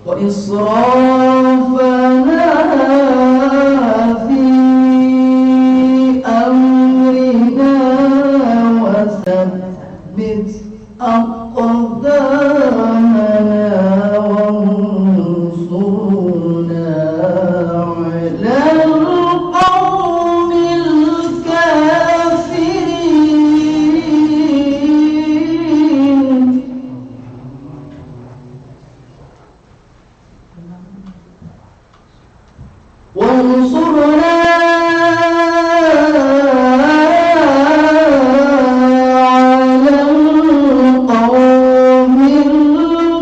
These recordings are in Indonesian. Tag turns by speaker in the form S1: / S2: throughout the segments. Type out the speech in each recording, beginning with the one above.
S1: وإسرافنا في أمرنا وثبت أقدامنا وانصرنا على القوم الكافرين وانصرنا على القوم الكافرين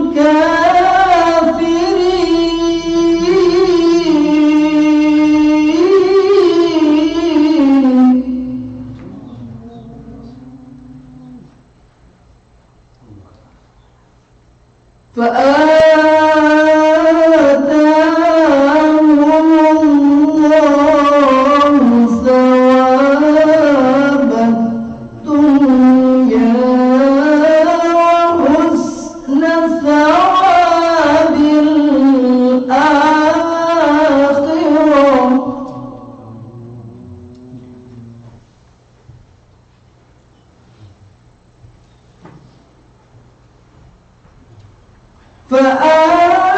S1: فآتاهم الله ثواب الدنيا وحسن ثواب الآخرة فآتاهم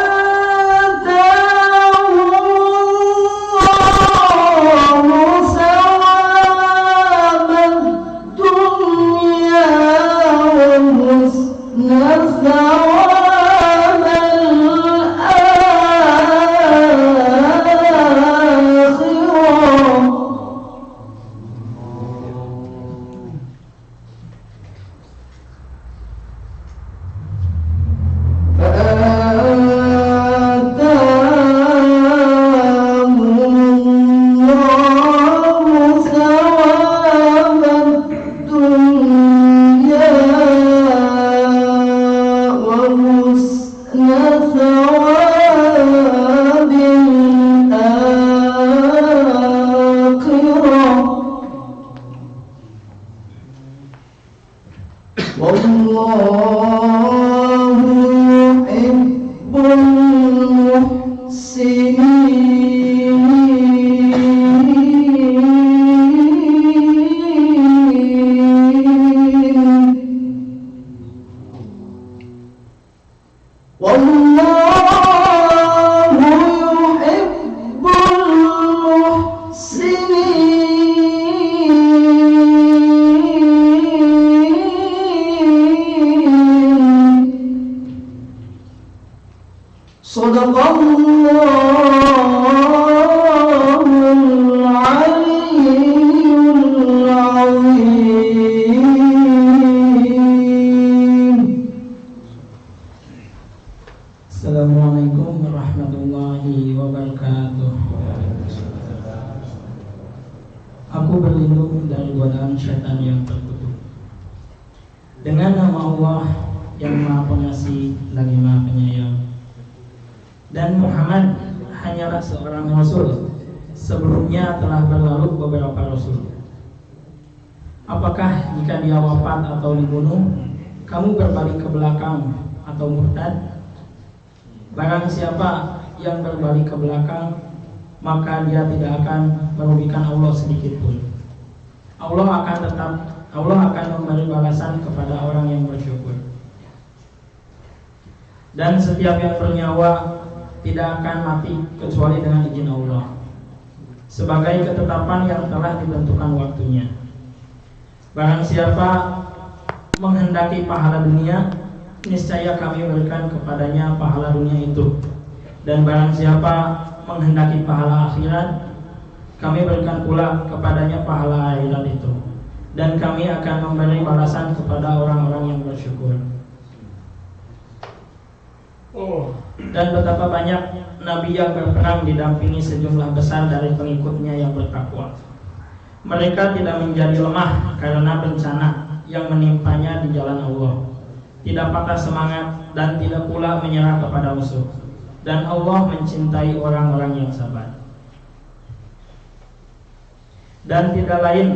S1: الله ثواب الدنيا وحسن ثواب الآخرة فآتاهم الله ثواب الدنيا وحسن ثواب الآخرة والله يحب المحسنين والله يحب المحسنين صدق الله العلي العظيم.
S2: Assalamualaikum warahmatullahi wabarakatuh. Aku berlindung dari godaan syaitan yang terkutuk dengan nama Allah yang Maha Pengasih lagi Maha Penyayang. Dan Muhammad hanyalah seorang rasul. Sebelumnya telah berlalu beberapa rasul. Apakah jika dia wafat atau dibunuh, kamu berbalik ke belakang atau murtad? Barang siapa yang berbalik ke belakang, maka dia tidak akan merugikan Allah sedikit pun. Allah akan memberi balasan kepada orang yang bersyukur. Dan setiap yang bernyawa tidak akan mati kecuali dengan izin Allah, sebagai ketetapan yang telah ditentukan waktunya. Barang siapa menghendaki pahala dunia, niscaya kami berikan kepadanya pahala dunia itu. Dan barang siapa menghendaki pahala akhirat, kami berikan pula kepadanya pahala akhirat itu. Dan kami akan memberi balasan kepada orang-orang yang bersyukur. Dan betapa banyak nabi yang berperang didampingi sejumlah besar dari pengikutnya yang bertakwa. Mereka tidak menjadi lemah karena bencana yang menimpanya di jalan Allah, tidak patah semangat dan tidak pula menyerah kepada musuh. Dan Allah mencintai orang-orang yang sabar. Dan tidak lain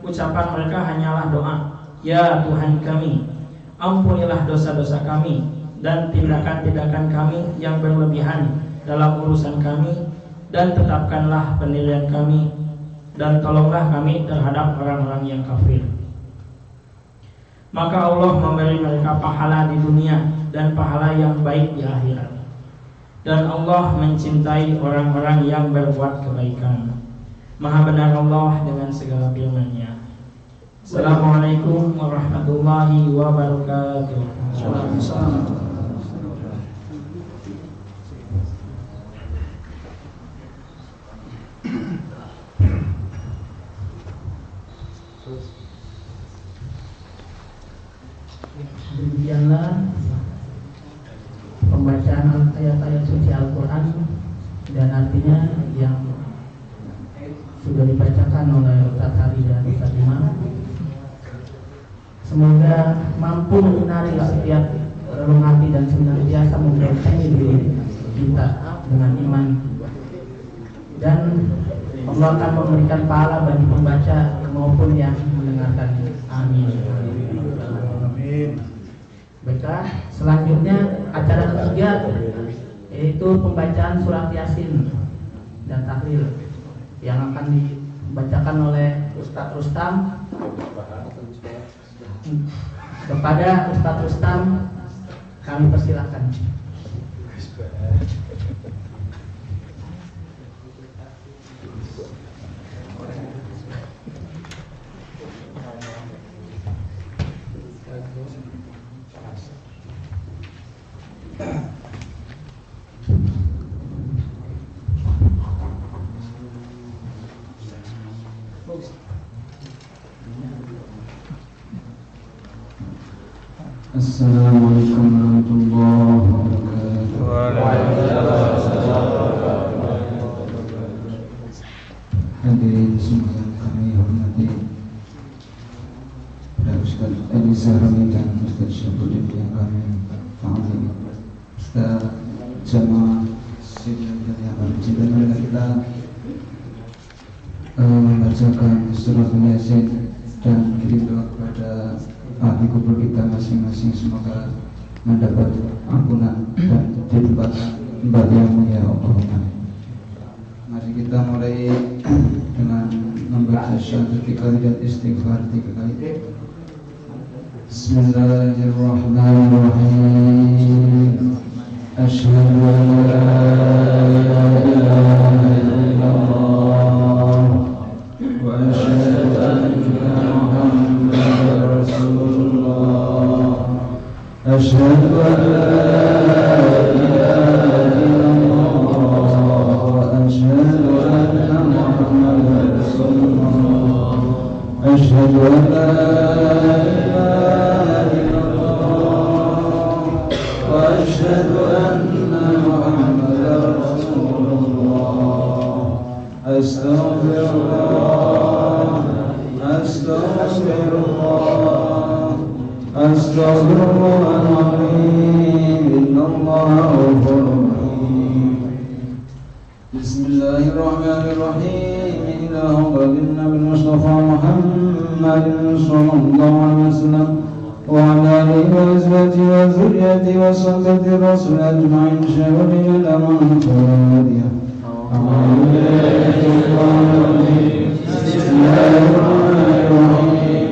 S2: ucapan mereka hanyalah doa, ya Tuhan kami, ampunilah dosa-dosa kami dan tindakan-tindakan kami yang berlebihan dalam urusan kami, dan tetapkanlah penilaian kami, dan tolonglah kami terhadap orang-orang yang kafir. Maka Allah memberi mereka pahala di dunia dan pahala yang baik di akhirat. Dan Allah mencintai orang-orang yang berbuat kebaikan. Maha benar Allah dengan segala firman-Nya. Assalamualaikum warahmatullahi wabarakatuh.
S1: Waalaikumsalam.
S3: Demikianlah pembacaan ayat-ayat suci Al-Quran dan artinya yang sudah dibacakan oleh Ustaz Hari dan Ustaz Imam. Semoga mampu menarik setiap relung hati dan senantiasa membentengi diri kita dengan iman, dan Allah akan memberikan pahala bagi pembaca maupun yang mendengarkannya. Amin. Baiklah, selanjutnya acara ketiga yaitu pembacaan surat Yasin dan tahlil yang akan dibacakan oleh Ustaz Rustam. Kepada Ustaz Rustam kami persilakan.
S1: Assalamualaikum warahmatullahi wabarakatuh. Hadirin semua yang kami hormati, Pak Ustaz Eliza Rami dan Ustaz Syafruddin yang kami hormati, Ustaz jamaah sidang yang bercinta, kita membacakan surat Yasin dan kirim doa kepada ahli kubur kita masing-masing, semoga mendapat ampunan dan ditempatkan tempat yang mulia Allah. Mari kita mulai dengan membaca syahadat 3 kali dan istighfar 3 kali. Bismillahirrahmanirrahim. Asyhadu an la ilaha illallah wa asyhadu anna Muhammadar Rasulullah. Asyhadu an la ilaha illallah wa asyhadu anna Muhammadar Rasulullah. Asyhadu an la ilaha illallah wa asyhadu anna Muhammadar Rasulullah. Astaghfirullah, astaghfirullah, astaghfirullahaladzim, innallaha ghafurur rahim. Bismillahirrahmanirrahim. Ilahumma binna bil Mustafa Muhammadin sallallahu alaihi wasallam wa ala alihi wa azwajihi wa dzurriyyatihi wa sahbihi rasul ajma'in syahidina laman fadiyah. Bismillahirrahmanirrahim.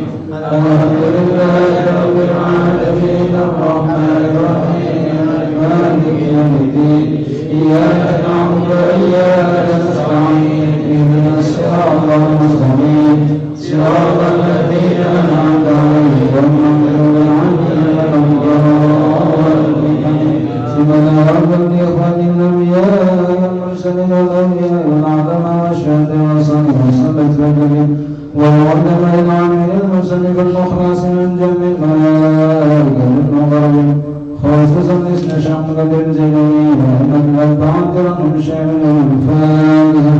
S1: Alhamdulillahi rabbil alamin, arrahmanir rahim, maliki yaumiddin. Iyyaka na'budu wa iyyaka nasta'in. Ihdinas siratal mustaqim, siratal ladzina an'amta 'alaihim ghairil maghdubi 'alaihim waladdallin. Subhana rabbika rabbil izzati المرسلين والأنبياء والعلماء والشهداء والصالحين والصلاة والسلام وعندما يدعون من المرسلين بالمخلص من جميع الملائكة المقربين خاصة اسم شعب قدر الجليل وأن الأربعة من شيء من الفاتحة.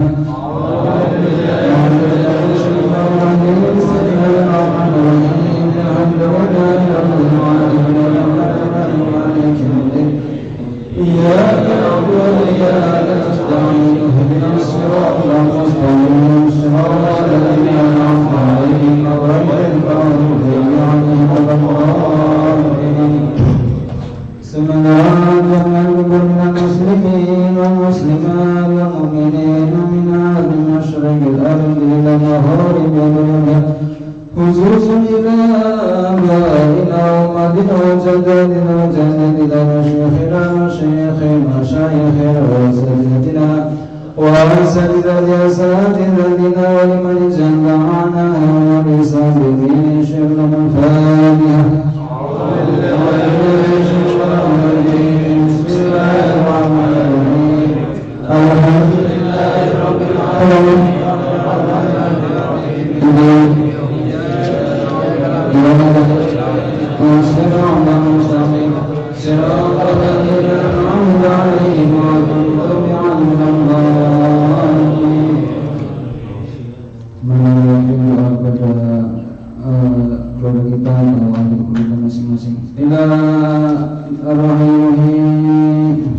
S1: إياك نعبد وإياك نستعين اهدنا الصراط المستقيم صراط الذين أنعمت عليهم غير المغضوب عليهم ولا الضالين. والدنا وجدتنا وشيخنا ومشايخنا وأساتذتنا أساتذتنا ولمن جمعنا ولسابقين شرنا الفاتحة. بسم الله الرحمن الرحيم. الحمد لله رب العالمين. صراط الذين أنعمت عليهم غير المغضوب عليهم ولا الضالين. Kepada kita bahwa kita masing-masing. Bismillahirrahmanirrahim.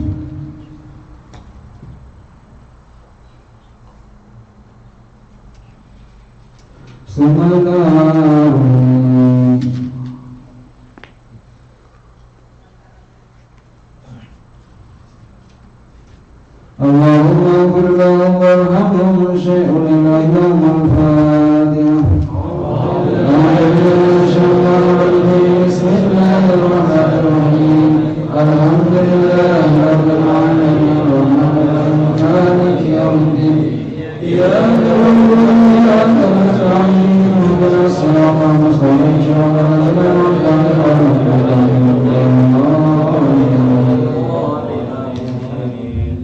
S1: اللهم اغفر لهم وارحمهم شيء للإمام الفاتحة. بسم الله الرحمن الرحيم. الحمد لله رب العالمين الرحمن الرحيم مالك يوم الدين إياك نعبد وإياك نستعين اهدنا الصراط المستقيم صراط الذين أنعمت عليهم غير المغضوب عليهم.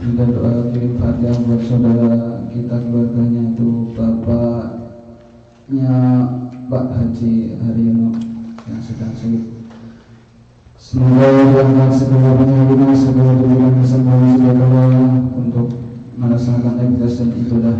S1: Kita doa kirim Fatihah buat saudara kita, keluarganya itu bapaknya Pak Haji Haryono yang sedang sakit. Semoga Allah segala penyembuhan, segala kebaikan, kesembuhan segala untuk melaksanakan ibadah dan ibadah.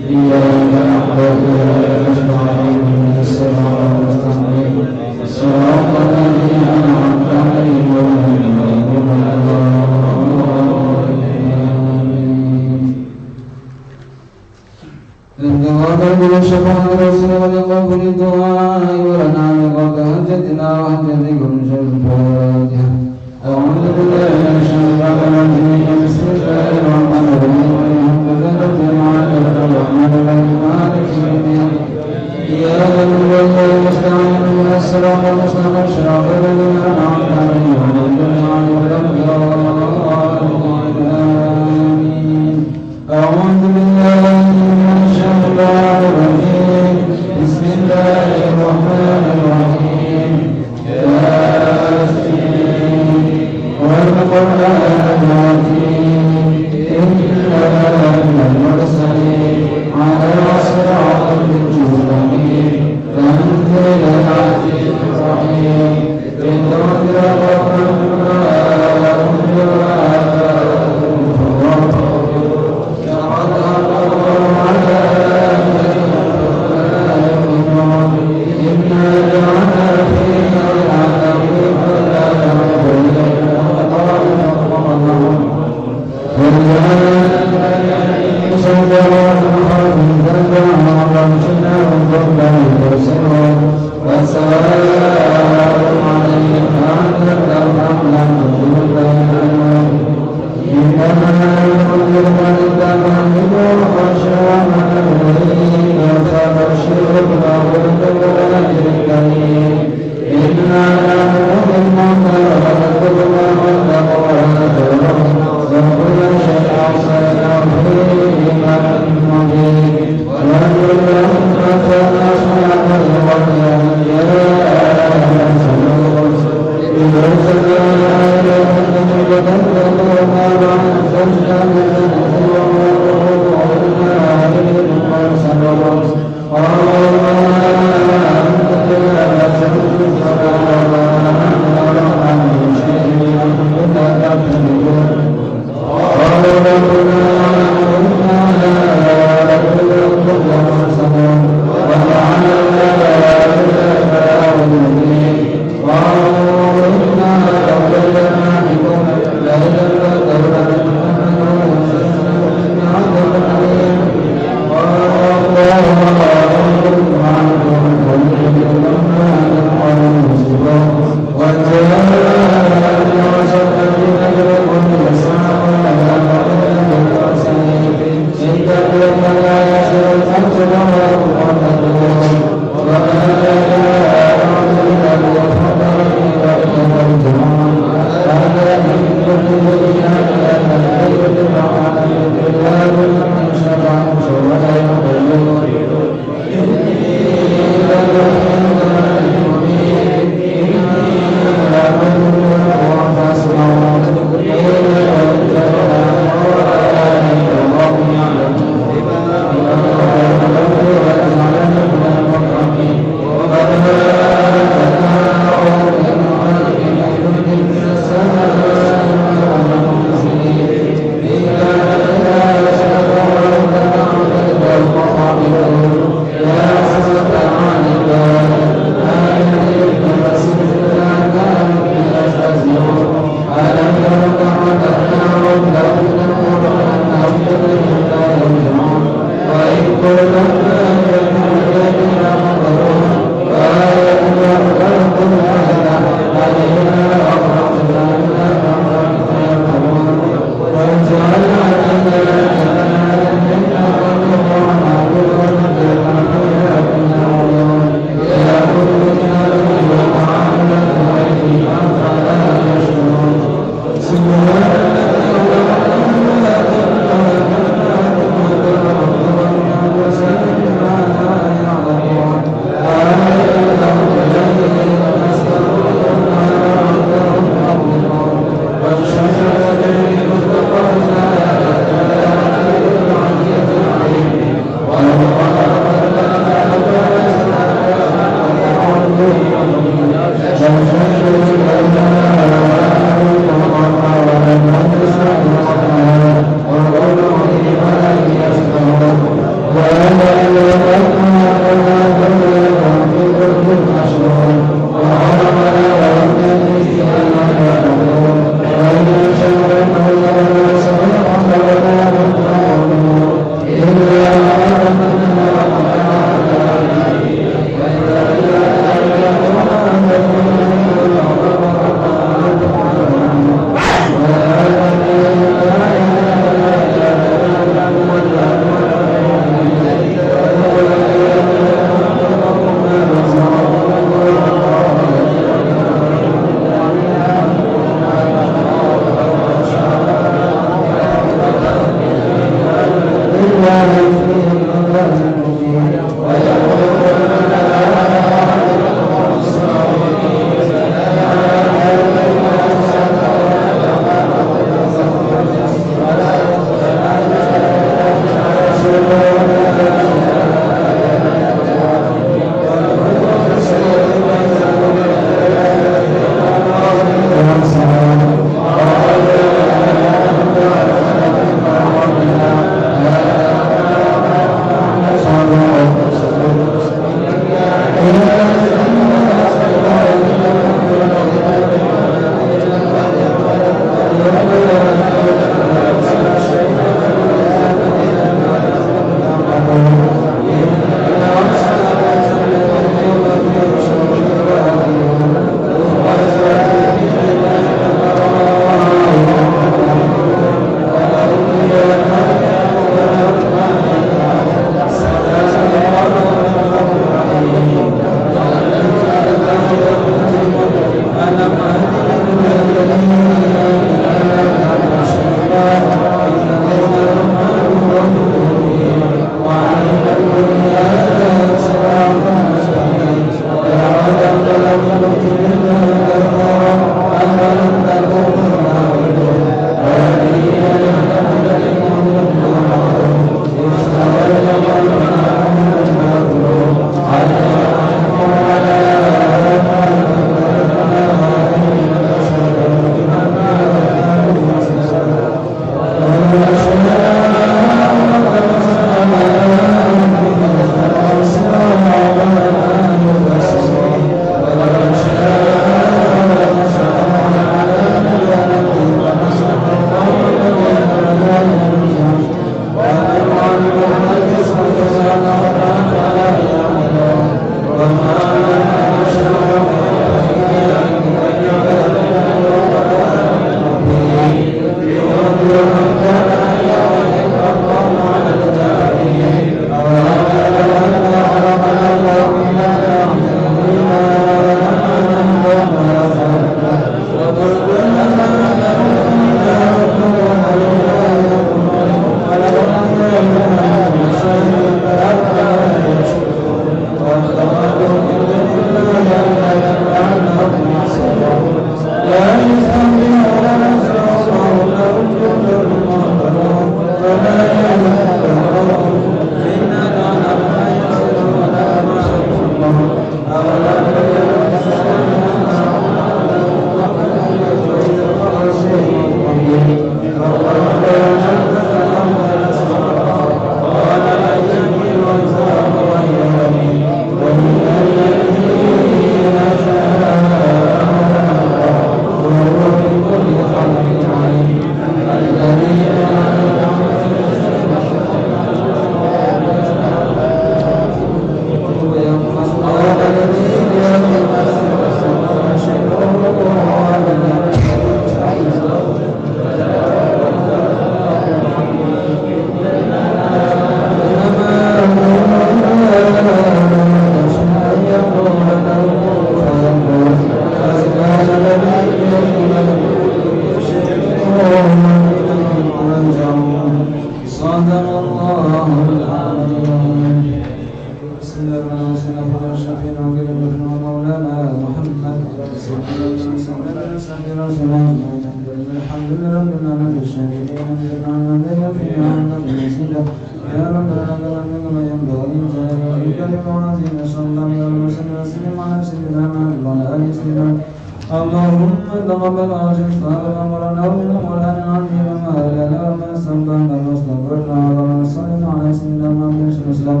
S1: اللهم تقبل شفاء امرنا ولا نعلم ما لنا وما استنبهنا واستغفرنا وما صلينا على سيدنا محمد وسلم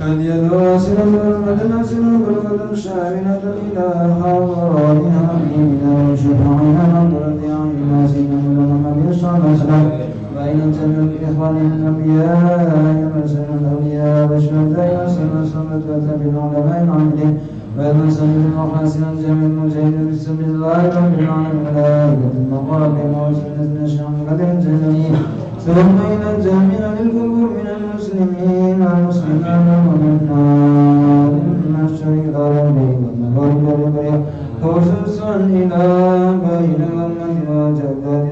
S1: هدي الواسلة والمدنة بالقدم شاملة إلى حضراتها أمينا وشفاعنا نظرة عنا سيدنا محمد صلى الله عليه وسلم بين جميع الإخوان الأنبياء وسلم الأولياء والشهداء وسلم الصلاة وتابع العلماء العاملين ويتسلم المحاسن الجميع المجاهدين في سبيل الله رب العالمين والآية المقربين وسنة نشأ قدر الجليل ثم إلى الجميع للقبور من المسلمين والمسلمات ومنا من الشريك ربي والمغارب والبرية خصوصا إلى بين أمتنا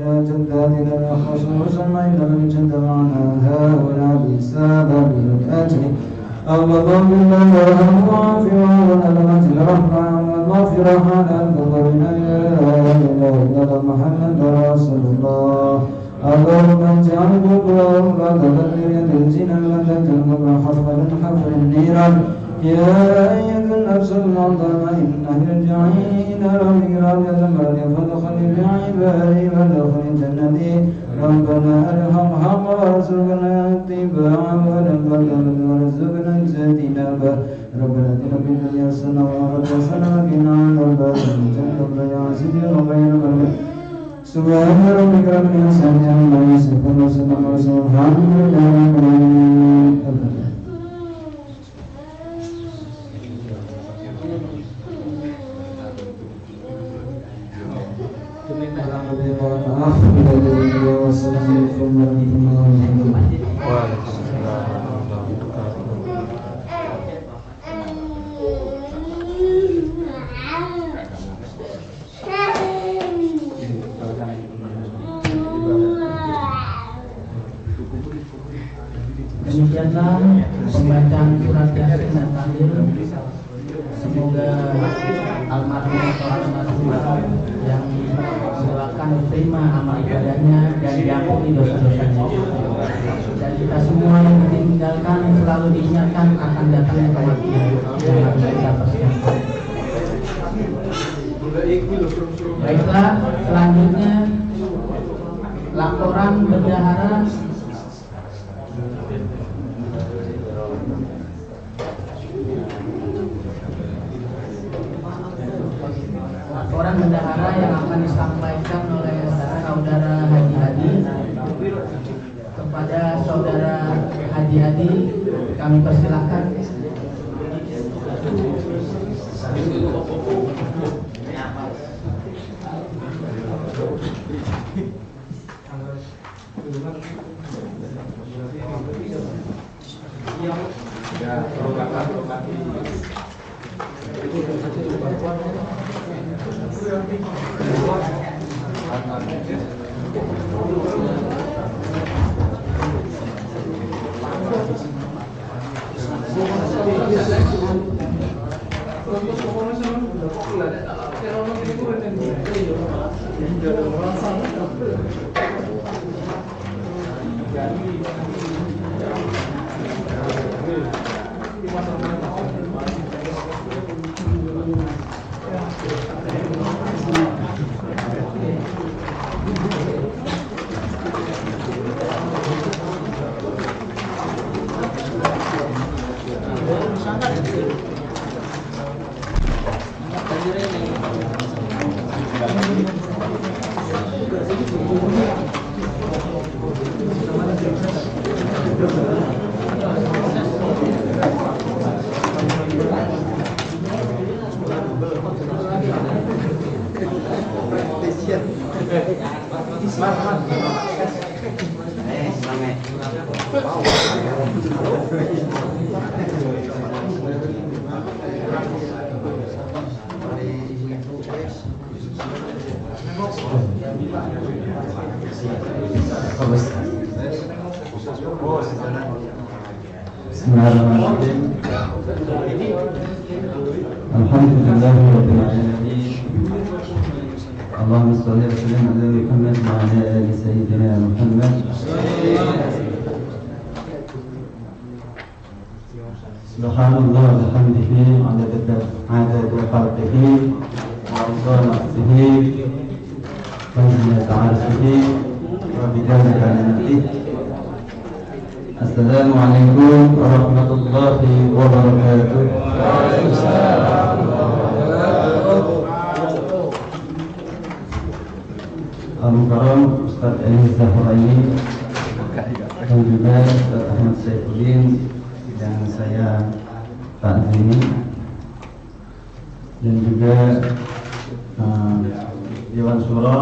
S1: وجداتنا خصوصا إلى من جد معنا هؤلاء بسبب الأجر اللهم بالله ورحمه وعافيه والألمة الرحمة والمغفرة على قبرنا لا إله إلا محمد رسول الله اللهم اجعل قبورهم بعد ذرية الجنة لا تجعل حفرا حفر النيران يا أيها النفس المعظمة إنه ارجعي إلى ربك راضية مرضية فادخلي بعبادي وادخلي جنتي ربنا ارحمها وارزقنا اتباعها وارزقنا اجتنابها ربنا اتنا في الدنيا حسنة وفي الآخرة حسنة وقنا عذاب النار يا عزيزي وغير مغلوب سبحان ربك رب العزة عما يصفون وسلام على المرسلين والحمد لله رب العالمين. Wassalamualaikum warahmatullahi wabarakatuh.
S3: adalah pembacaan surat Yasin dan tahlil. Semoga almarhum atau almarhumah yang mendoakan diterima amal ibadahnya dan diampuni dosa-dosanya. Dan kita semua yang ditinggalkan selalu diingatkan akan datangnya kematian yang harus kita persiapkan. Baiklah, selanjutnya laporan bendahara. Laporan bendahara yang akan disampaikan oleh saudara Haji Hadi. Kepada saudara Haji Hadi kami persilahkan.
S1: Bismillahirrahmanirrahim. Alhamdulillahirabbil alamin. Allahumma shalli wa sallim ala Muhammad wa ala ali sayyidina Muhammad. Subhanallah wa bihamdihi 'adada khalqihi wa 'adada nafsihi wa zinata 'arshihi wa bidalika kalimatihi. Assalamualaikum warahmatullahi wabarakatuh. Al-Mukarram Ustaz Elis Zahraini dan juga Ustaz Ahmad Saifuddin dan saya Pak Zini dan juga Dewan Syuro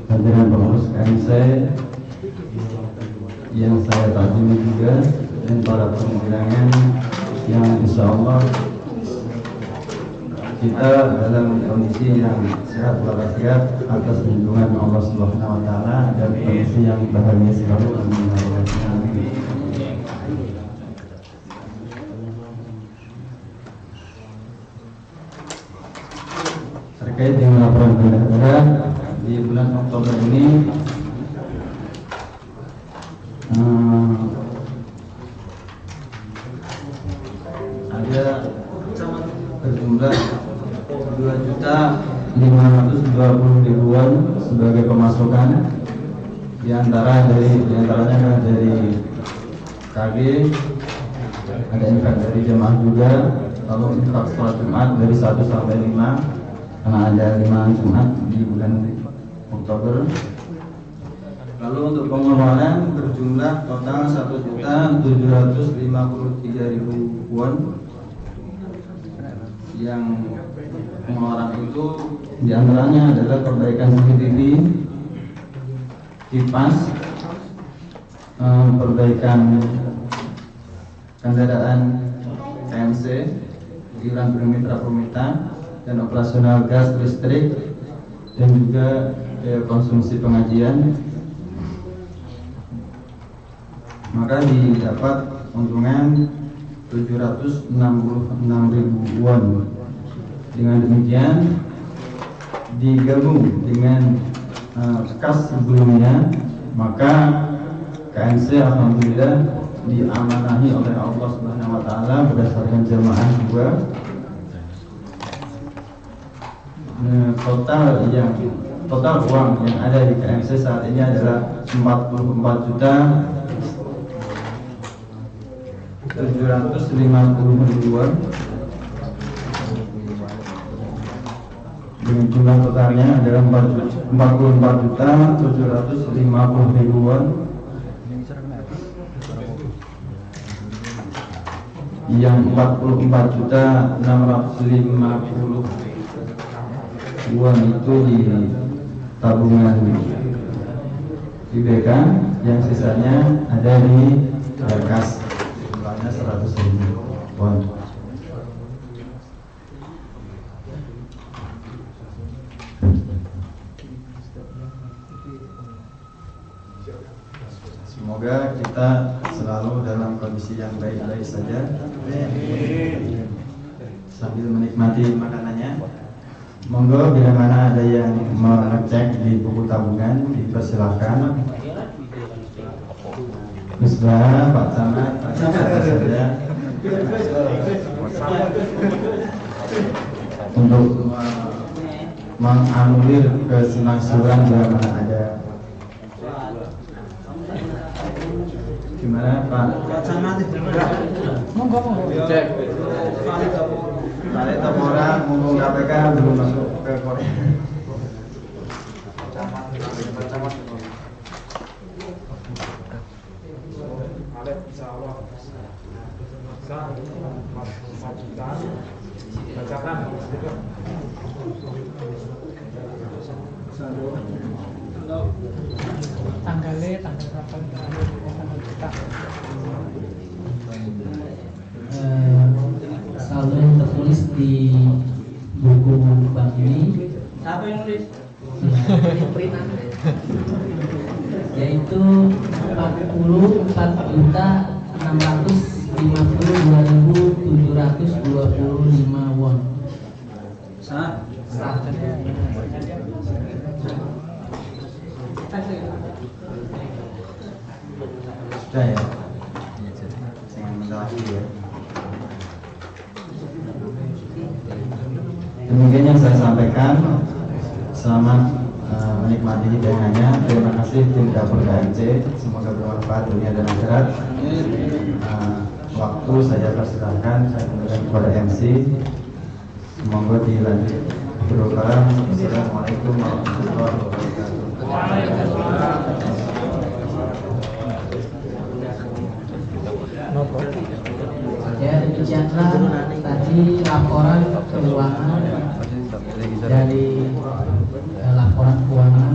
S1: hadirin pengurus KMC yang saya takdimi juga dan para pengundangan yang insya Allah kita dalam kondisi yang sehat walafiat atas lindungan Allah Subhanahu wa taala dan kondisi yang bahagia selalu. Amin. Terkait dengan laporan bendahara di bulan Oktober ini ada berjumlah 2.520.000-an sebagai pemasukan, diantaranya dari KG, ada infak dari jemaah juga, lalu infak sholat Jumat dari 1 sampai 5 karena ada 5 Jumat di bulan Oktober. Lalu untuk pengeluaran berjumlah total 1.753.000 won. Yang pengeluaran itu diantaranya adalah perbaikan CCTV, kipas, perbaikan kendaraan KMC, iuran mitra Promita, dan operasional gas listrik, dan juga konsumsi pengajian.
S4: maka didapat untungan 766.000 won. Dengan demikian digabung dengan kas sebelumnya, maka KNC alhamdulillah diamanahi oleh Allah Subhanahu wa taala berdasarkan jamaah juga. Total uang yang ada di KNC saat ini adalah 44.750.000 won. Dengan jumlah totalnya adalah 44.750.000 won, yang 44.650 won itu di tabungan di BK, yang sisanya ada di kas, jumlahnya 100.000 won. Semoga kita selalu dalam kondisi yang baik-baik saja sambil menikmati makanannya. Monggo bila mana ada yang mau ngecek di buku tabungan dipersilahkan. Bismillah, Pak Camat, Pak Camat saja untuk menganulir kesenangsuran bila mana ada. Gimana Pak Camat? Monggo cek. Kali orang ngomong KPK belum masuk ke Korea.
S3: Tanggal kapan kita saldo yang tertulis di buku bank ini. Siapa yang nulis? Yaitu 44.652.725 won.
S4: Sudah ya? Jangan minta lagi ya. Demikian yang saya sampaikan. Selamat menikmati hidangannya. Terima kasih tim dapur KNC. Semoga bermanfaat dunia dan akhirat. Waktu saya persilahkan, saya kembalikan kepada MC. Semoga dilanjut berdoa. Assalamualaikum warahmatullahi wabarakatuh.
S3: Ya, demikianlah tadi laporan keuangan dari laporan keuangan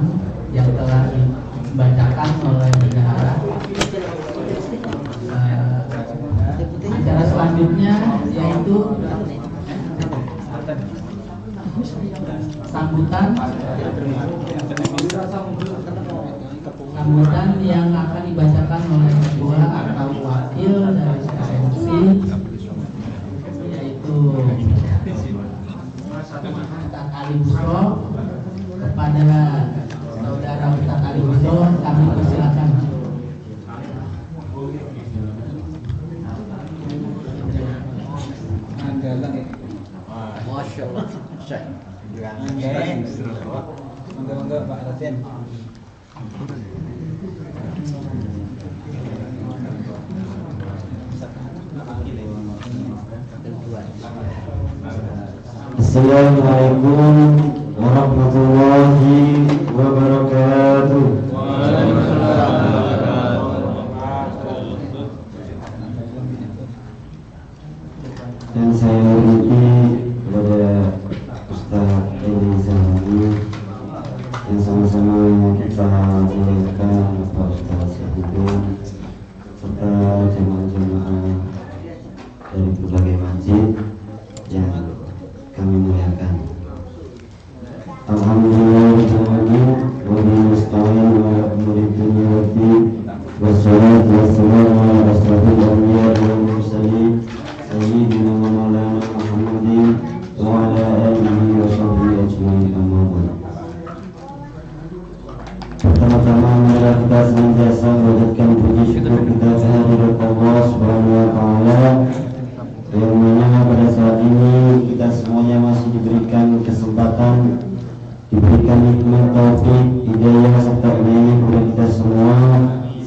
S3: yang telah dibacakan oleh bendahara. Acara selanjutnya yaitu sambutan yang akan dibacakan oleh ketua atau wakil dari KNC, yaitu Ustadz Ali Busro. Kepada saudara Ustadz Ali Busro kami persilakan.
S4: Masya Allah. Monggo Pak Raden.
S1: Assalamualaikum warahmatullahi wabarakatuh. Dan saya hormati kepada Ustaz Edi Zamani yang sama-sama kita muliakan Bapak Ustaz itu serta jemaah-jemaah dari berbagai masjid yang kami muliakan. Alhamdulillah wa bihi nasta'in wa ala umuri dunya waddin wassalatu wassalamu senantiasa menjadikan puji syukur kita kehadirat Allah Subhanahu wa Ta'ala, yang mana pada saat ini kita semuanya masih diberikan kesempatan, diberikan nikmat taufik, hidayah serta inayah kepada kita semua,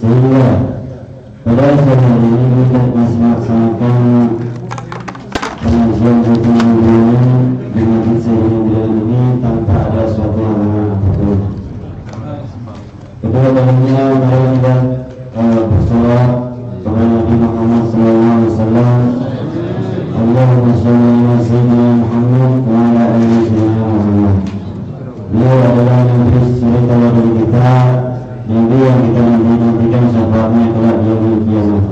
S1: sehingga pada saat ini kita masih melaksanakan pengajian rutin ini di Masjid Sayyidina Bilal ini tanpa ada suatu halangan apapun. Kedua kalinya mari kita bersolawat kepada Nabi Muhammad SAW. Allahumma sholli ala sayyidina Muhammad wa ala ali sayyidina Muhammad. Beliau adalah Nabi cerita dari kita, Nabi yang kita nantikan syafaatnya kelak di yaumil qiyamah.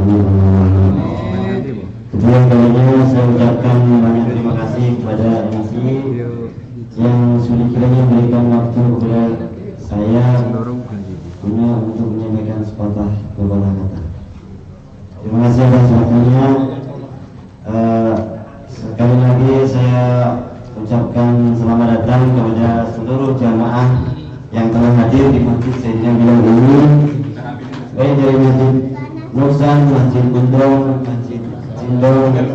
S1: Kedua kalinya saya ucapkan banyak terima kasih kepada MC yang sudah kiranya memberikan waktu kepada saya guna untuk menyampaikan sepatah beberapa kata. Terima kasih atas waktunya. Sekali lagi saya ucapkan selamat datang kepada seluruh jamaah yang telah hadir di Masjid Sayyidina Bilal ini, baik dari Masjid Nursan, Masjid Bundong, Masjid Cindong, dan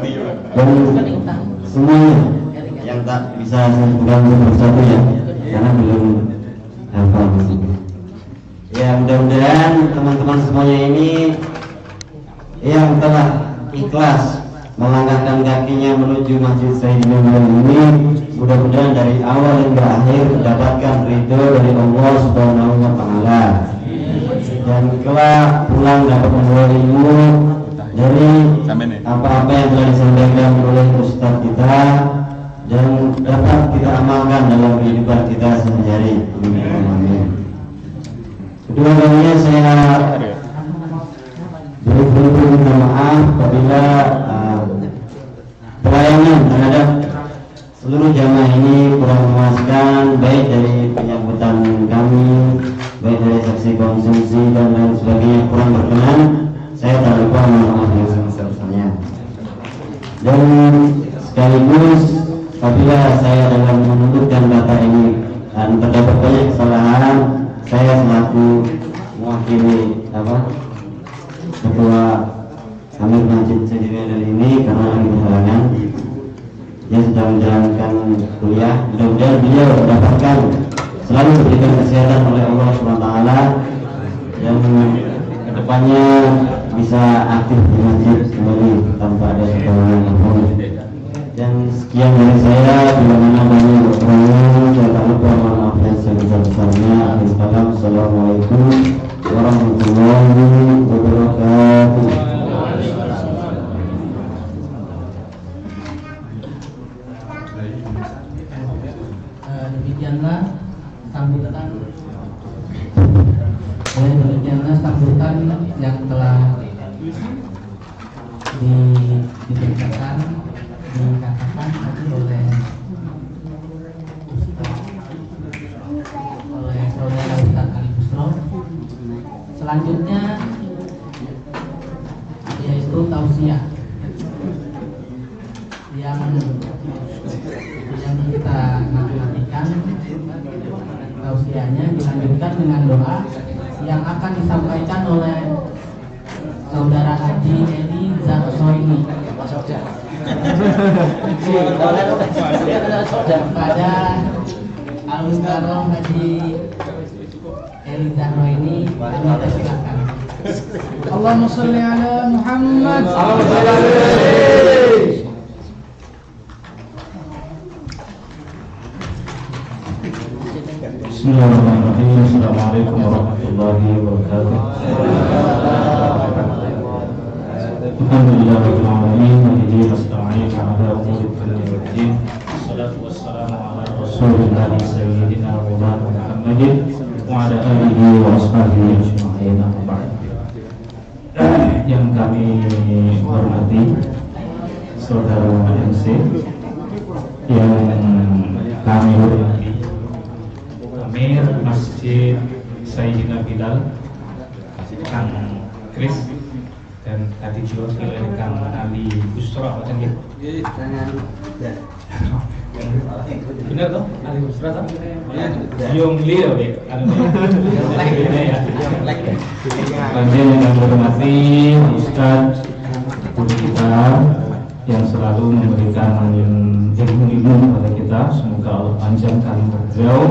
S1: semuanya yang tak bisa saya sebutkan satu-satu ya, karena belum hafal maksudnya. Ya, mudah-mudahan teman-teman semuanya ini yang telah ikhlas melangkahkan kakinya menuju Masjid Sayyidina Bilal ini, mudah-mudahan dari awal hingga akhir mendapatkan ridho dari Allah Subhanahu wa Ta'ala, dan kelak pulang dapat membawa ilmu dari apa-apa yang telah disampaikan oleh Ustaz kita, dan dapat kita amalkan dalam kehidupan kita sehari-hari. Amin. Kedua kalinya saya betul-betul minta maaf apabila pelayanan terhadap seluruh jamaah ini kurang memuaskan, baik dari penyambutan kami, baik dari saksi konsumsi dan lain sebagainya kurang berkenan. Saya tak lupa mohon maaf yang sebesar-besarnya. Dan sekaligus apabila saya dalam menuntutkan data ini dan terdapat banyak kesalahan, saya selaku mewakili ketua Amir Masjid Sayyidina Bilal ini karena lagi berhalangan, dia sedang menjalankan kuliah. Mudah-mudahan beliau mendapatkan selalu diberikan kesehatan oleh Allah SWT, dan kedepannya bisa aktif di masjid kembali tanpa ada kekurangan apapun. Dan sekian dari saya, bila mana banyak kekurangan, saya tak lupa mohon maaf yang sebesar-besarnya. Assalamualaikum warahmatullahi wabarakatuh.
S3: Demikianlah sambutan yang telah dikatakan tadi oleh saudara Ustaz Ali Busro. Selanjutnya yaitu tausiah yang kita nantikan. Tausiahnya dilanjutkan dengan doa yang akan disampaikan oleh saudara Haji Edi Zaksoini kepada Al-Mukarram Haji Edi Zaksoini. Kami persilakan.
S5: Allahumma sholli ala Muhammad.
S1: Bismillahirrahmanirrahim. Assalamualaikum warahmatullahi wabarakatuh. Alhamdulillahirabbil alamin wa bihi nasta'in ala umuri dunya waddin. Wassalatu wassalamu ala Rasulillah sayyidina Muhammadin wa ala alihi wa ashabihi ajma'in. Yang kami hormati saudara MC, yang kami hormati Amir Masjid Sayyidina Bilal, Kang Kris, dan tadi diwakili oleh Kang Ali Busro,
S2: Bener toh? Alif berapa? Yongli ya,
S1: yang hormati Ustaz guru kita yang selalu memberikan ilmu kepada kita. Semoga Allah panjangkan beliau,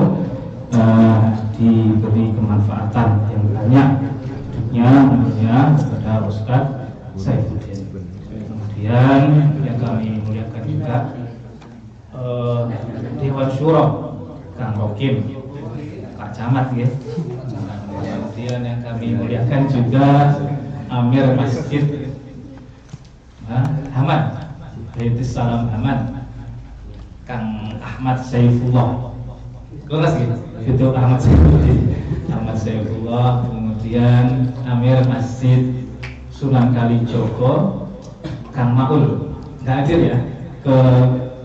S1: diberi kemanfaatan yang banyak hidupnya kepada Ustaz Saifuddin. Kemudian yang kami muliakan juga Dewan Syuro Kang Rokim, Pak Camat ya. Kemudian yang kami muliakan juga Amir Masjid Hamad, Baitis Salam Hamad, Kang Ahmad Saifullah. Kelas gitu, itu Ahmad Saifullah. Kemudian Amir Masjid Sunan Kalijogo, Kang Maul, nggak hadir ya, ke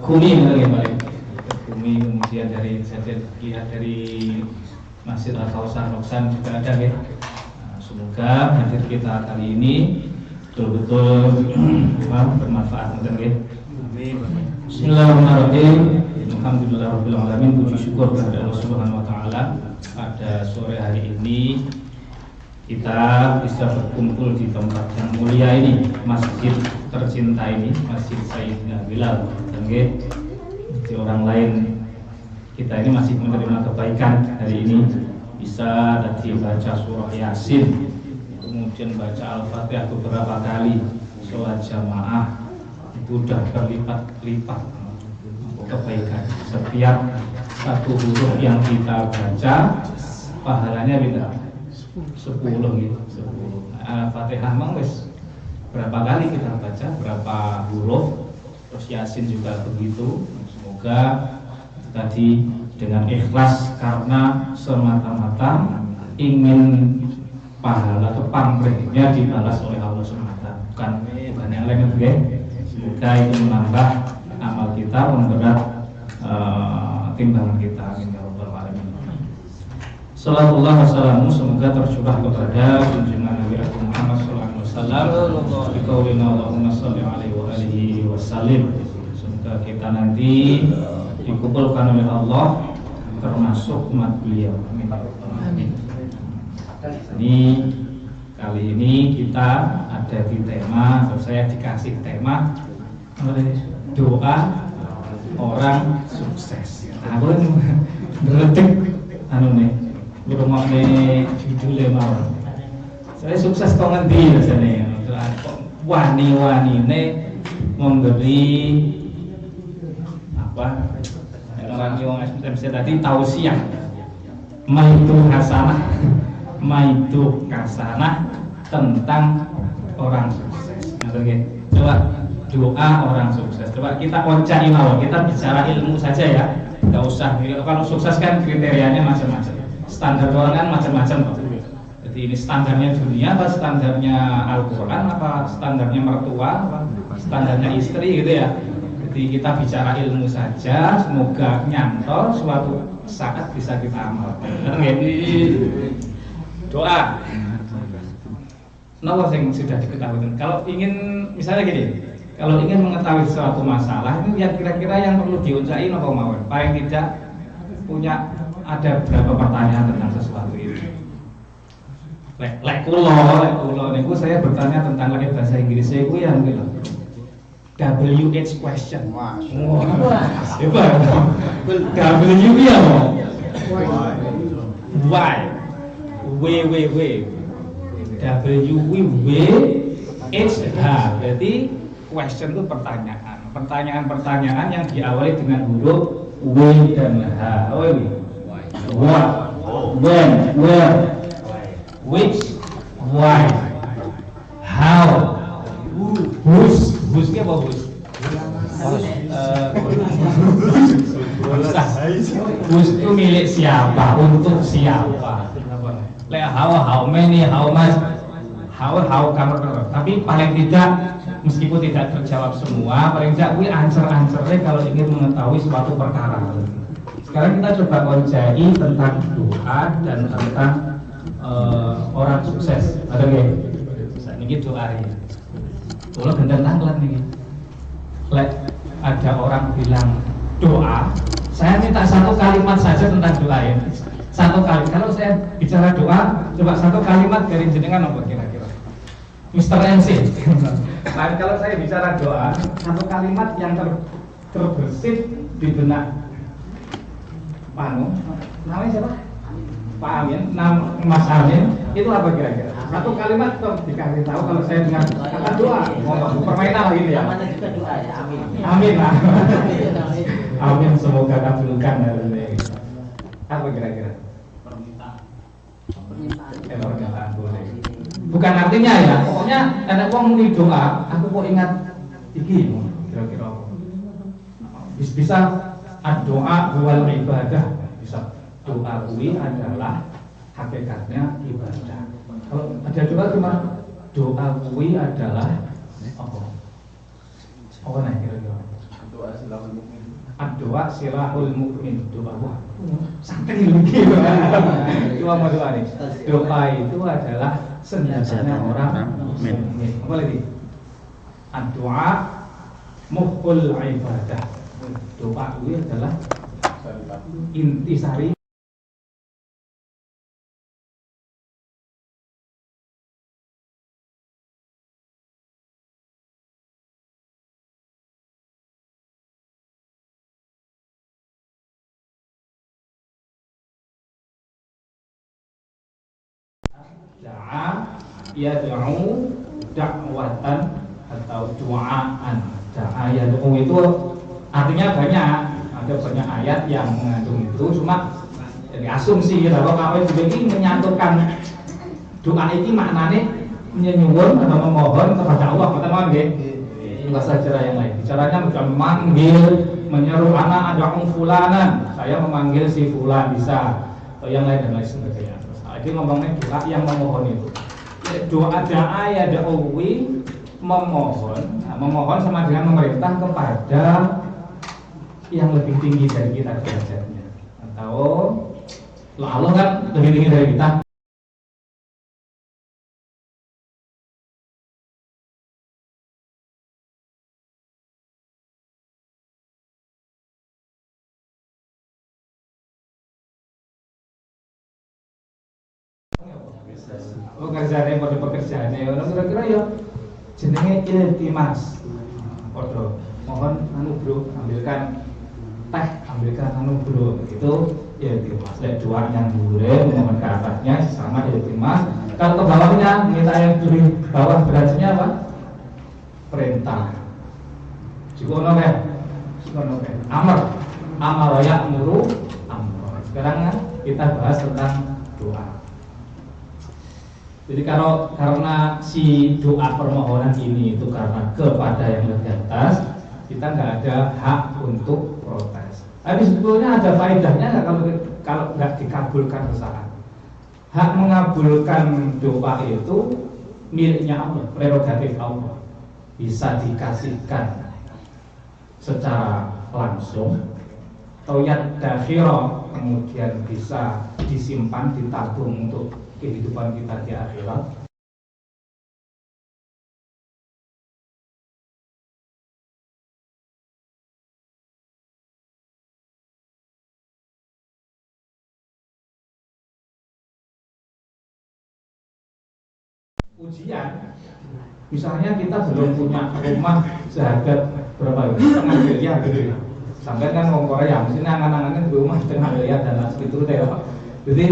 S1: Kumi lagi paling. Kumi, kemudian dari saya lihat dari Masjid Al-Kausar Noksan juga ada ya. Semoga hadir kita kali ini betul-betul bermanfaat ya. Bismillahirrahmanirrahim. Alhamdulillahirabbil alamin. Puji syukur kepada Allah Subhanahu wa taala. Pada sore hari ini kita bisa berkumpul di tempat yang mulia ini, masjid tercinta ini, Masjid Sayyidina Bilal. Di orang lain kita ini masih menerima kebaikan hari ini, bisa tadi baca surah Yasin, kemudian baca Al-Fatihah beberapa kali, sholat jamaah, itu sudah berlipat-lipat kebaikan. Setiap satu huruf yang kita baca pahalanya beda 10 gitu. 10. Al-Fatihah memang wis berapa kali kita baca, berapa huruf, terus Yasin juga begitu. Semoga tadi dengan ikhlas karena semata-mata ingin pahala atau pamrihnya dibalas oleh Allah SWT, bukan yang lain ya. Semoga itu menambah amal kita, memberat timbangan kita. Amin ya rabbal alamin. Sallallahu wasallamu, semoga tercurah kepada junjungan Nabi Muhammad sallallahu alaihi wasallam. Biqaulina Allahumma shalli alaihi wa alihi wasallim. Semoga kita nanti dikumpulkan oleh Allah termasuk umat beliau. Amin. Ini kali ini kita ada di tema, atau saya dikasih tema doa orang sukses. Aku ngeretik nih, berumahnya judulnya mau. Saya sukses kok ngendi rasanya. Wani-wanine memberi apa? Orang yang saya tadi tausiah, maitu hasanah tentang orang sukses. Coba doa orang sukses. Coba kita oncai mawon, kita bicara ilmu saja ya. Enggak usah, kalau sukses kan kriterianya macam-macam. Standar orang kan macam-macam. Jadi ini standarnya dunia apa standarnya Al-Qur'an, apa standarnya mertua, apa standarnya istri gitu ya. Jadi kita bicara ilmu saja, semoga nyantol suatu saat bisa kita amalkan. Doa. Nomor yang sudah diketahui. Kalau ingin misalnya gini, kalau ingin mengetahui suatu masalah itu yang kira-kira yang perlu diuncai apa mawon. Paling tidak punya ada berapa pertanyaan tentang sesuatu itu. Lek kulo niku saya bertanya tentang lek bahasa Inggris itu yang gitu. WH question. Wah. Hebat. W ya apa? Why? Berarti question itu pertanyaan. Pertanyaan yang diawali dengan huruf W dan H. What? When? Where? Which? Why? How? Whose? Whose-nya apa whose? Whose itu milik siapa? Untuk siapa? How many? How much? How kamu? Tapi paling tidak, meskipun tidak terjawab semua, paling tidak answer-answernya kalau ingin mengetahui suatu perkara. Sekarang kita coba oncai tentang doa dan tentang orang sukses. Ada nggak? Ini doa ini. Kalau gendang tanglet nih, ada orang bilang
S6: doa, saya minta satu kalimat saja tentang doa ya. Satu kali. Kalau saya bicara doa, coba satu kalimat dari jenengan apa kira-kira? Mr. MC. Nah, kalau saya bicara doa, satu kalimat yang terbersit di benak Panu, namanya siapa? Pak Amin, Mas Amin, itu apa kira-kira? Satu kalimat tuh dikasih tahu kalau saya dengar kata doa, ngomong permainan lah gitu ya.
S3: Namanya juga doa ya, amin.
S6: Amin lah. Amin, semoga kabulkan hari ini. Apa kira-kira? Permintaan boleh. Bukan artinya ya, pokoknya ada wong muni doa, aku kok ingat iki kira-kira apa? Bisa doa wal ibadah, bisa doa kuwi adalah hakikatnya ibadah. Kalau ada doa cuma doa kuwi adalah apa? Apa nih kira-kira? Doa silahul mukmin. Doa silahul mukmin. Doa wah, santai lagi. Cuma mau doa nih. Doa itu adalah senjatanya orang mukmin. Apa lagi? Doa mukhul ibadah. Doa itu adalah intisari da'a yad'u dakwatan atau doaan. Da'a yad'u itu artinya banyak, ada banyak ayat yang mengandung itu, cuma jadi asumsi kalau kawin juga ini menyatukan doa ini maknanya menyuwun atau memohon kepada Allah, kata mohon nggih. Bahasa cara yang lain, bicaranya bukan memanggil, menyeru anak ada fulanan, saya memanggil si fulan bisa, atau yang lain dan lain sebagainya. Jadi ngomongnya doa yang memohon itu. Doa da'a ya da'uwi memohon. Nah, memohon sama dengan memerintah kepada yang lebih tinggi dari kita derajatnya. Atau Allah kan lebih tinggi dari kita. Pekerjaannya pada pekerjaannya, kira-kira ya jenenge iltimas. Podo mohon anu bro, ambilkan teh, ambilkan anu bro, itu iltimas. Lihat doa yang boleh mohon ke atasnya sama iltimas. Kalau ke bawahnya minta yang di bawah derajatnya apa? Perintah. Jika ono amar, amar ya'muru amr. Sekarang kita bahas tentang doa. Jadi karena si doa permohonan ini itu karena kepada yang lebih atas, kita nggak ada hak untuk protes. Tapi sebetulnya ada faedahnya nggak kalau nggak dikabulkan sesaat. Hak mengabulkan doa itu miliknya Allah, prerogatif Allah, bisa dikasihkan secara langsung atau yadakhira, kemudian bisa disimpan, ditabung untuk kehidupan kita di akhirat. Ujian, misalnya kita belum punya rumah seharga berapa setengah miliar gitu ya. Sampai kan orang Korea, mesti angan-angannya di rumah setengah miliar dan segitu deh Pak. Jadi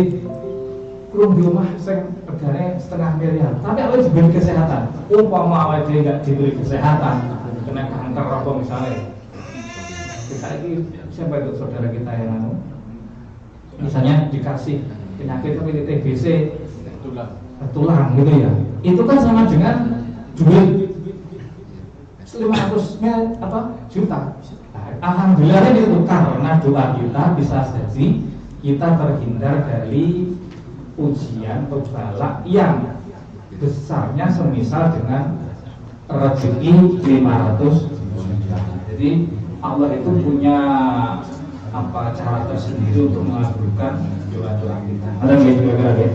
S6: kurang di rumah regane setengah miliar, tapi awalnya diberi kesehatan. Umpama awalnya dia nggak diberi kesehatan, kena kanker apa misalnya. Kita ini siapa itu saudara kita yang misalnya dikasih penyakit seperti TBC, tulang gitu ya. Itu kan sama dengan duit 500 juta. Alhamdulillah itu karena doa kita bisa jadi kita terhindar dari ujian atau bala yang besarnya semisal dengan rezeki 500 juta. Jadi Allah itu punya cara tersendiri untuk mengabulkan doa-doa kita. Ada gitu kira-kira.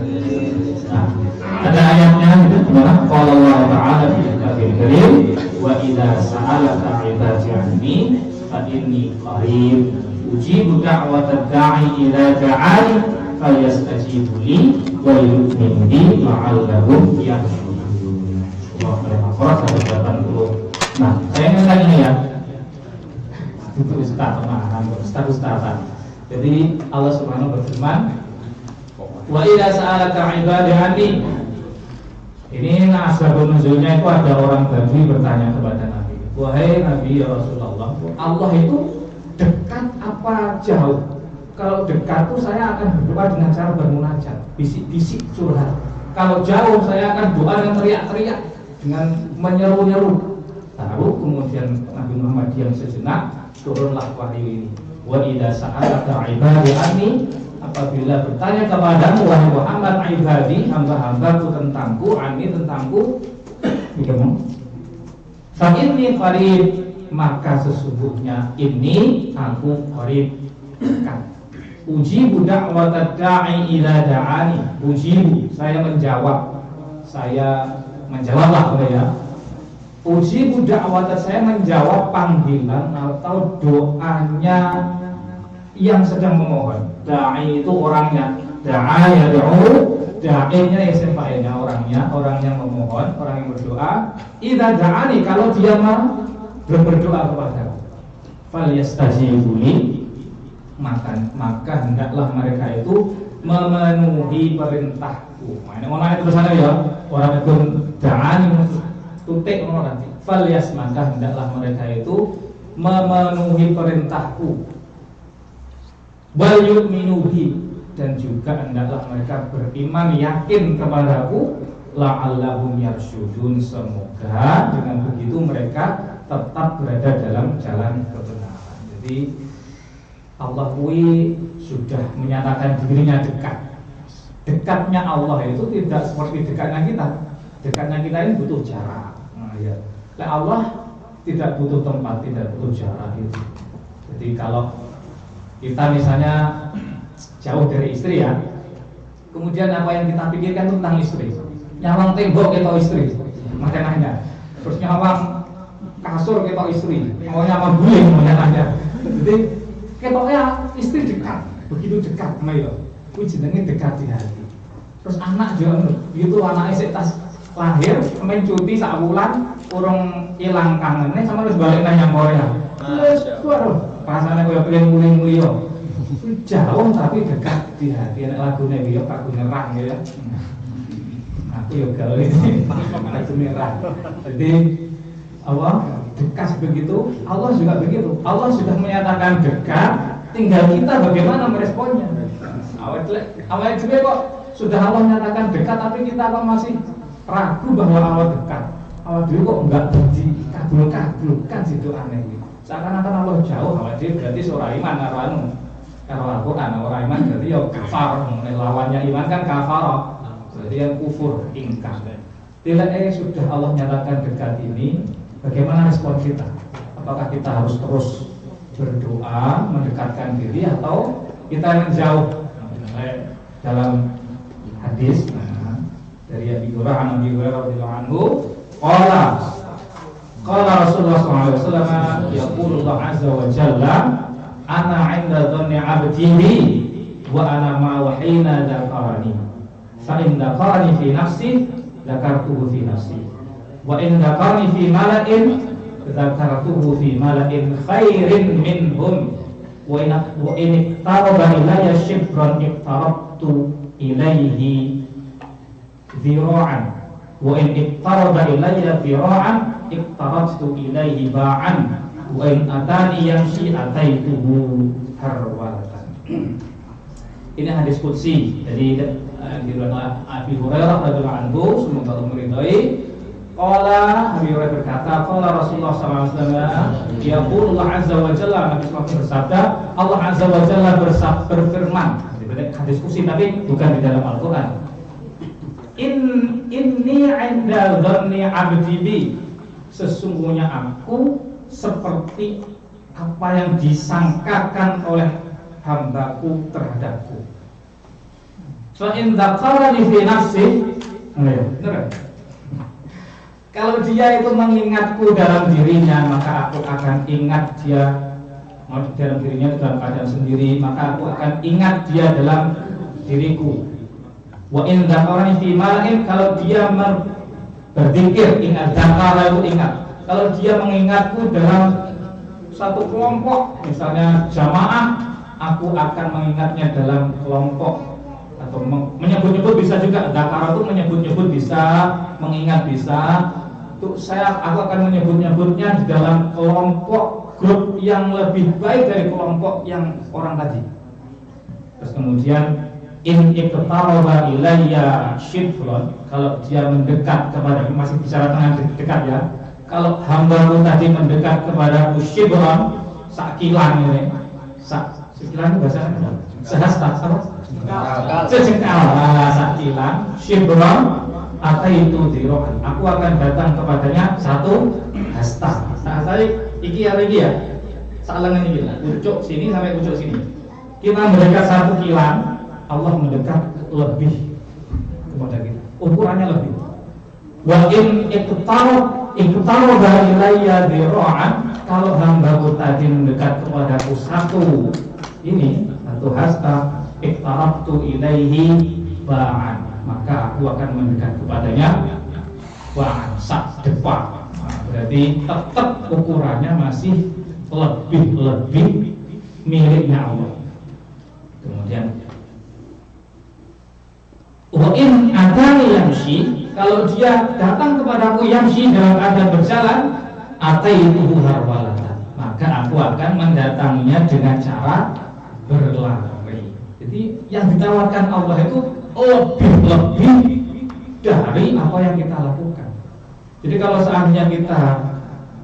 S6: Nah, ada ayatnya itu gimana? Qala Allah Ta'ala fi kitabul karim wa idza sa'alaka 'ibadi 'anni fa inni qarib ujibu da'watad da'i idza da'ani falyastajibu li wa yu'minu bi la'allahum yarshudun. Al-Baqarah 180. Nah, saya ingin ini ya. Itu Ustaz, Ustaz. Jadi Allah Subhanahu berfirman, wa idza sa'alaka 'ibadi anni. Ini asbabun nuzulnya itu ada orang Badui bertanya kepada Nabi, wahai Nabi ya Rasulullah, Allah itu dekat apa jauh? Kalau dekat tuh saya akan berdoa dengan cara bermunajat, bisik-bisik curhat. Kalau jauh saya akan doa dengan teriak-teriak, dengan menyeru-nyeru. Lalu kemudian Nabi Muhammad diam sejenak, turunlah wahyu ini. Wa idza sa'alaka 'ibadi anni, apabila bertanya kepadamu wahai Muhammad, ibadi, hamba-hambaku tentangku, ani tentangku, fa inni qarib, maka sesungguhnya ini aku qarib, dekat. Ujibu da'watad da'i idza da'ani. Ujibu, saya menjawablah ya. Ujibu da'watad, saya menjawab panggilan atau doanya yang sedang memohon. Da'i itu orangnya, da'a yad'u, da'inya isim fa'ilnya, orang yang memohon, orang yang berdoa. Idza da'ani, kalau dia mau berdoa kepadaku, falyastajibu li, maka hendaklah mereka itu memenuhi perintahku. Nah, ini mana itu sana ya, orang itu da'ani tutik orang falyas, maka hendaklah mereka itu memenuhi perintahku. Wal yu'minuhi, dan juga hendaklah mereka beriman, yakin kepadaku, la'allahum yarsyudun, semoga dengan begitu mereka tetap berada dalam jalan kebenaran. Jadi Allah sudah menyatakan dirinya dekat. Dekatnya Allah itu tidak seperti dekatnya kita. Dekatnya kita ini butuh jarak. Nah, ya. Allah tidak butuh tempat, tidak butuh jarak itu. Jadi kalau kita misalnya jauh dari istri ya, kemudian apa yang kita pikirkan tentang istri, nyawang tembok kita istri, makanya terus nyawang kasur kita istri, mau nyawang guling mau nyawang. Jadi ketoknya istri dekat, begitu dekat, mayo, jenenge dekat di hati. Terus anak juga, begitu anaknya setas lahir, main cuti sak bulan, urung hilang kangennya, sama harus balik nanya Korea. Waduh, rasanya kayak pengen mulia-mulia, jauh tapi dekat di hati. Anak lagunya dia Pak Gunerang ya. Aku ya gaul ini Pak Gunerang. Jadi Allah dekat begitu, Allah juga begitu. Allah sudah menyatakan dekat, tinggal kita bagaimana meresponnya. Awalnya juga kok sudah Allah menyatakan dekat, tapi kita apa masih ragu bahwa Allah dekat. Allah dulu kok enggak dikabulkan situ aneh. Seakan-akan Allah jauh, Allah dia berarti seorang iman karo Al-Quran. Orang iman berarti ya kafar, lawannya iman kan kafar, berarti yang kufur, ingkar. Tidak sudah Allah nyatakan dekat ini, bagaimana respon kita? Apakah kita harus terus berdoa, mendekatkan diri, atau kita menjauh? Dalam hadis dari Abi Hurairah radhiyallahu anhu, Qala Rasulullah SAW, yaqulu Allah azza wa jalla, ana 'inda dhanni 'abdi bi wa ana ma wahina dzakarani. Fa in dzakarani fi nafsi, dzakartuhu fi nafsi. Wa in dzakarani fi mala'in, dzakartuhu fi mala'in khairin minhum. Wa in iqtaraba ilayya shibran iqtarabtu ilayhi dhira'an. Wa in iqtaraba ilayya dhira'an iqtarabtu ilaihi ba'an wa in atani yamshi ataituhu harwatan. Ini hadis qudsi dari Abi Hurairah radhiyallahu anhu, semoga Allah meridhai. Qala, Abi Hurairah berkata, qala Rasulullah sallallahu alaihi wasallam, yaqulullah azza wa jalla, Nabi sallallahu bersabda, Allah azza wa jalla berfirman. Hadis qudsi tapi bukan di dalam Al-Qur'an. Inni 'inda dhanni 'abdi bi, sesungguhnya aku seperti apa yang disangkakan oleh hambaku terhadapku. Fa in dzakarani fi nafsi, benar. Kalau dia itu mengingatku dalam dirinya, maka aku akan ingat dia dalam dirinya dalam keadaan sendiri, maka aku akan ingat dia dalam diriku. Wa in dzakarani fi mala'in, kalau dia berzikir, ingat, dzakara itu ingat. Kalau dia mengingatku dalam satu kelompok, misalnya jamaah, aku akan mengingatnya dalam kelompok. Atau menyebut-nyebut bisa juga, dzakara itu menyebut-nyebut bisa, mengingat bisa. Aku akan menyebut-nyebutnya di dalam kelompok grup yang lebih baik dari kelompok yang orang tadi. Terus kemudian in iqtaraba ilayya shibran, kalau dia mendekat kepada, masih bicara tentang dekat ya. Kalau hambaku tadi mendekat kepadaku shibran, sakilan ini. Sakilan itu bahasanya apa? Sehasta apa? Sejengkal. Sakilan shibran atau itu dirohan, aku akan datang kepadanya satu hasta. Nah, saya iki ya, salangan ini, pucuk sini sampai pucuk sini. Kita mendekat satu kilan, Allah mendekat lebih kepada kita, ukurannya lebih. Wa in iqtaraba ilayya dira'an, kalau hambaku tadi mendekat kepadaku satu hasta, iqtarabtu ilaihi ba'an, maka aku akan mendekat kepadanya ba'an, sak depan. Berarti tetap ukurannya masih lebih miliknya Allah. Kemudian wa in atani yamshi, kalau dia datang kepadaku yamshi dalam keadaan berjalan, ataituhu harwalatan, maka aku akan mendatanginya dengan cara berlari. Jadi yang ditawarkan Allah itu lebih dari apa yang kita lakukan. Jadi kalau seandainya kita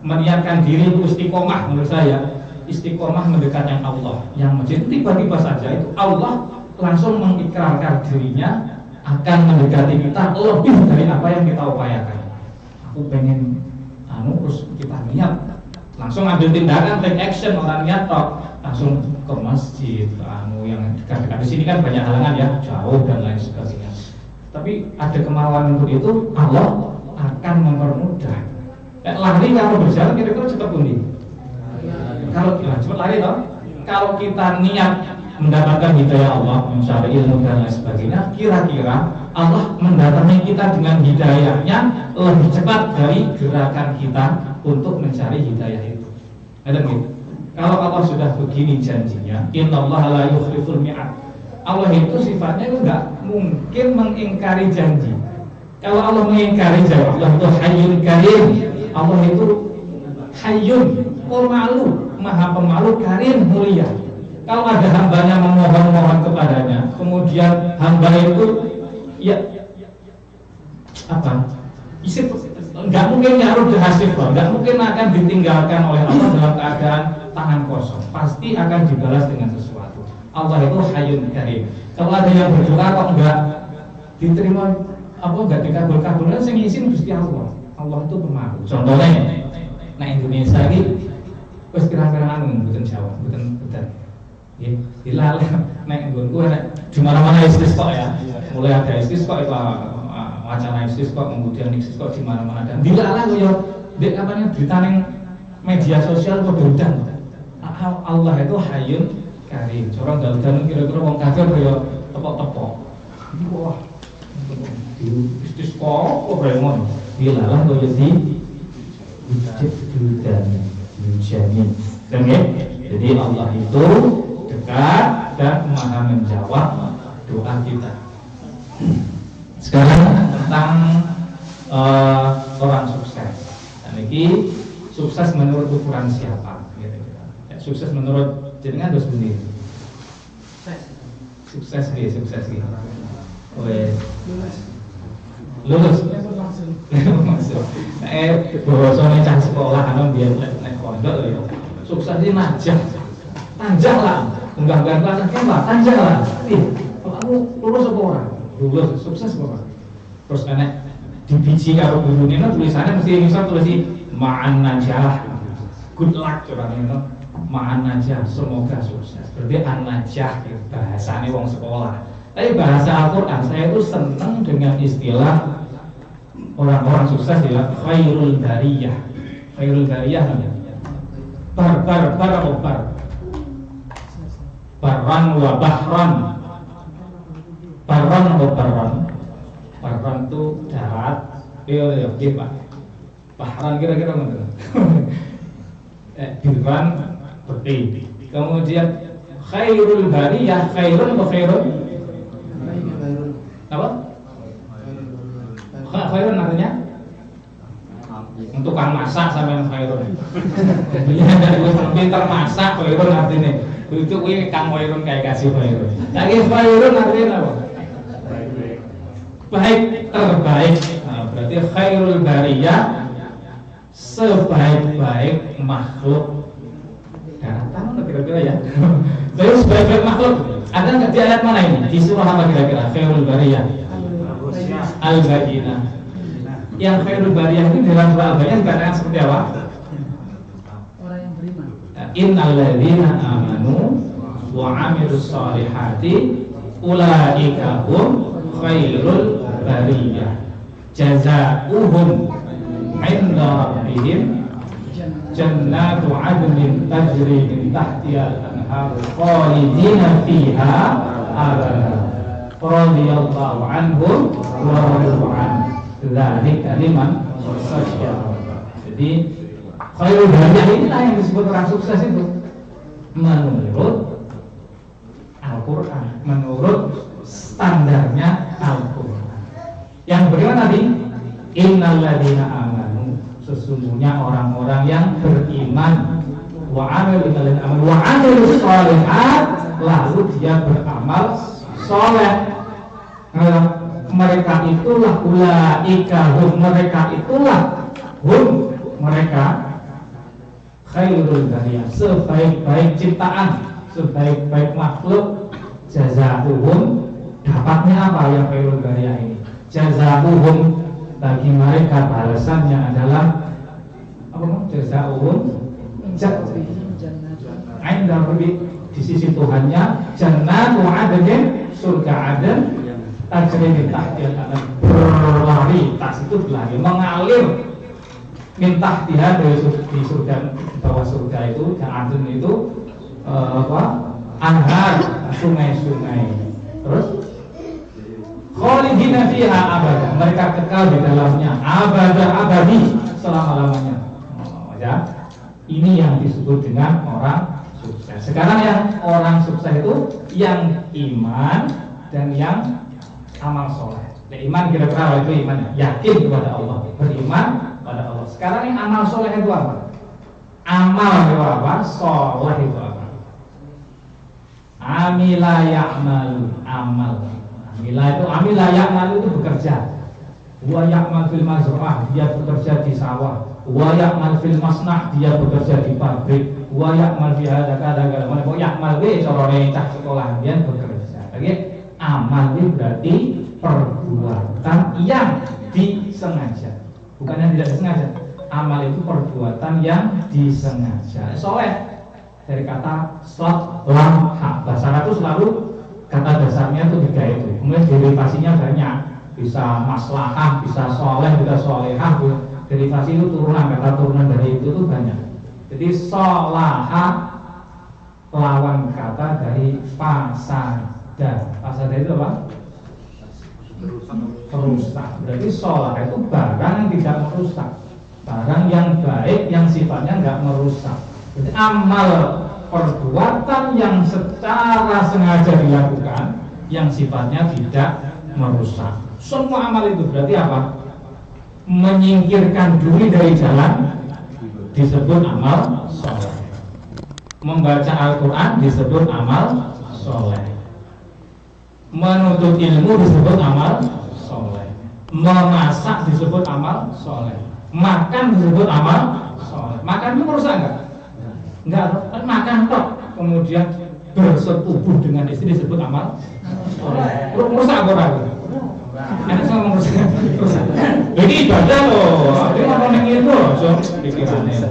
S6: meniatkan diri untuk istiqomah, menurut saya istiqomah mendekatnya Allah, yang menjadi tiba-tiba saja itu Allah langsung mengikrarkan dirinya akan mendekati kita lebih dari apa yang kita upayakan. Aku pengen terus kita niat, langsung ambil tindakan, take action, orang niat langsung ke masjid, yang dekat-dekat di sini kan banyak halangan ya, jauh dan lain sebagainya. Tapi ada kemauan untuk itu, Allah akan mempermudah. Lari kalau berjalan kira-kira cepat pundi? Kalau cepat lari toh. Kalau kita niat mendapatkan hidayah Allah, mencari ilmu dan lain sebagainya, kira-kira Allah mendatangi kita dengan hidayahnya lebih cepat dari gerakan kita untuk mencari hidayah itu. Ada gitu. Kalau Allah sudah begini janjinya, innallaha la yukhliful mi'ad. Allah itu sifatnya itu enggak mungkin mengingkari janji. Kalau Allah mengingkari janji, Allah itu hayyun karim. Allah itu hayyun, pemalu, maha pemalu, karim, mulia. Kalau ada hambanya memohon-mohon kepadanya, kemudian hamba itu enggak mungkin nyaruh di hasil, enggak mungkin akan ditinggalkan oleh Allah dalam keadaan tangan kosong, pasti akan dibalas dengan sesuatu. Allah itu hayyun karim. Kalau ada yang berdoa kok enggak diterima, enggak dikabul-kabulkan, sing izin Gusti Allah. Allah itu pemalu. Contohnya, Indonesia ini wis kira-kira mboten Jawa, mboten. Nggih, dilalah nek nggonku di mana-mana istisqa ya. Mulai ada istisqa itu wacana istisqa, kemudian istisqa di mana-mana, dan dilalah yo ndek kapan beritaning media sosial padha udan. Allah itu hayyun karim. Orang dalan kira-kira wong kafir kaya tepok-tepok. Wah. Istisqa kok ngono. Dilalah kaya di udan jamin. Jadi Allah itu dekat dan maha menjawab doa kita. Sekarang tentang orang sukses. Dan ini sukses menurut ukuran siapa? Sukses menurut jenengan terus bunyi. Sukses gitu. Lulus. Maksud. Bahasane cah sekolah anu biyen nek pondok ya. Sukses iki tanjak lah. Enggak kelas kelas, tanjak lah. Kamu lulus apa ora? Lulus, sukses apa? Terus enek di biji karo gurune tulisannya mesti misal tulis ma'an najah. Good luck coba ngono. Ma'an najah, semoga sukses. Berarti an-najah bahasane wong sekolah. Tapi bahasa Al-Qur'an saya itu senang dengan istilah orang-orang sukses ya, khairul bariyah. Khairul bariyah namanya. Bar. Barran wa bahran. Barran atau barran. Barran itu darat. Iya, Pak. Bahran kira-kira mana? Birran peti. Kemudian khairul bariyah, khairun atau khairun? Apa? Khairun artinya? Untuk tukang masak sama yang khairun. Dia ada pintar masak, khairun artinya. Itu kuwi kang khairun kayak kasih khairun. Lagi khairun artinya apa? Baik, terbaik. Nah, berarti khairul bariyah, sebaik-baik makhluk daratan atau kira-kira ya. Jadi sebaik-baik makhluk. Ada nggak di ayat mana ini? Di surah apa kira-kira? Khairul bariyah. Al-Bayyinah. Yang khairul bariyah ini dalam surah Al-Bayyinah dikatakan seperti apa?
S5: Orang yang beriman.
S6: Innal ladzina amanu wa 'amilus shalihati ulaika hum khairul bariyah. Jazaohum 'inda rabbihim jannatu 'adnin tajri min tahtiha al-anhar khalidina fiha abada. Radhiyallahu anhum wa radu an. Dzalika liman khashiya. Jadi khairul bariyah inilah yang disebut orang sukses itu menurut Al-Qur'an, menurut standarnya Al-Qur'an. Yang bagaimana tadi? Innal ladzina amanu, sesungguhnya orang-orang yang beriman, wa amilus shalihat, lalu dia beramal soleh. Mereka itulah ulaika hum, mereka itulah hum, mereka khairul bariyah, sebaik-baik ciptaan, sebaik-baik makhluk. Jazaohum, dapatnya apa yang khairul bariyah ini? Jazaohum, bagi mereka balasannya adalah apa? Jazaohum inda rabbi, di sisi Tuhannya jannatu adnin, surga Aden, tajri min tahtiha al-anhar, berlari, tas itu berlari, mengalir min tahtiha, dari di surga, di bawah surga itu, dan Aden itu anhar, sungai-sungai. Terus khalidina fiha abada, mereka kekal di dalamnya abadi, selama-lamanya. Ya, ini yang disebut dengan orang sukses. Sekarang yang orang sukses itu yang iman dan yang amal soleh. Ya, iman kira-kira itu iman, yakin kepada Allah, beriman pada Allah. Sekarang yang amal soleh itu apa? Amal itu apa? Soleh itu apa? Amila ya'mal, amal. Amila ya'mal itu bekerja. Wa ya'mal fil mazra'ah, dia bekerja di sawah. Wa ya'mal fil masna', dia bekerja di pabrik. Wa ya'mal fi hadza kadza. Mana kok ya'mal we corone cah sekolah dia bekerja. Oke, amal itu berarti perbuatan yang disengaja, bukan yang tidak disengaja. Amal itu perbuatan yang disengaja. Soleh dari kata solaha, bahasa Arab itu selalu kata dasarnya itu 3 itu. Kemudian derivasinya banyak, bisa maslahah, bisa soleh, bisa solehah. Derivasi itu turunan, kata turunan dari itu tuh banyak. Jadi solaha lawan kata dari fasada. Fasada itu apa? Merusak. Berarti sholah itu barang yang tidak merusak, barang yang baik yang sifatnya nggak merusak. Jadi amal perbuatan yang secara sengaja dilakukan yang sifatnya tidak merusak. Semua amal itu berarti apa? Menyingkirkan diri dari jalan disebut amal soleh. Membaca Al-Quran disebut amal soleh. Menuntut ilmu disebut amal soleh. Memasak disebut amal soleh. Makan disebut amal soleh. Makan itu merusak enggak? Enggak, makan kok. Kemudian bersetubuh dengan istri disebut amal soleh. Merusak apa? Ada sama merusak. Jadi ibadah loh. Dia ngomongin ilmu loh, so pikirannya.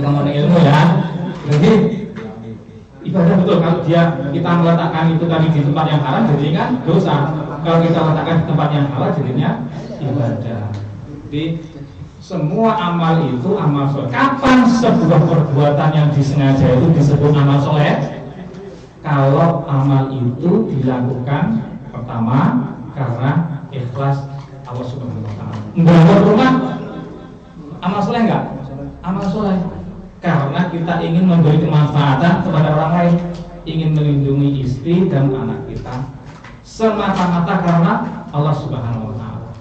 S6: Ngomongin ilmu ya. Jadi ibadah betul, kalau kita meletakkan itu tadi di tempat yang haram jadi kan dosa. Kalau kita letakkan di tempat yang halal jadinya ibadah. Jadi semua amal itu amal soleh. Kapan sebuah perbuatan yang disengaja itu disebut amal soleh? kalau amal itu dilakukan pertama karena ikhlas Allah Subhanahu wa taala. Membangun rumah amal soleh enggak? Amal soleh. Karena kita ingin memberi kemanfaatan kepada orang lain, ingin melindungi istri dan anak kita semata-mata karena Allah Subhanahu wa taala.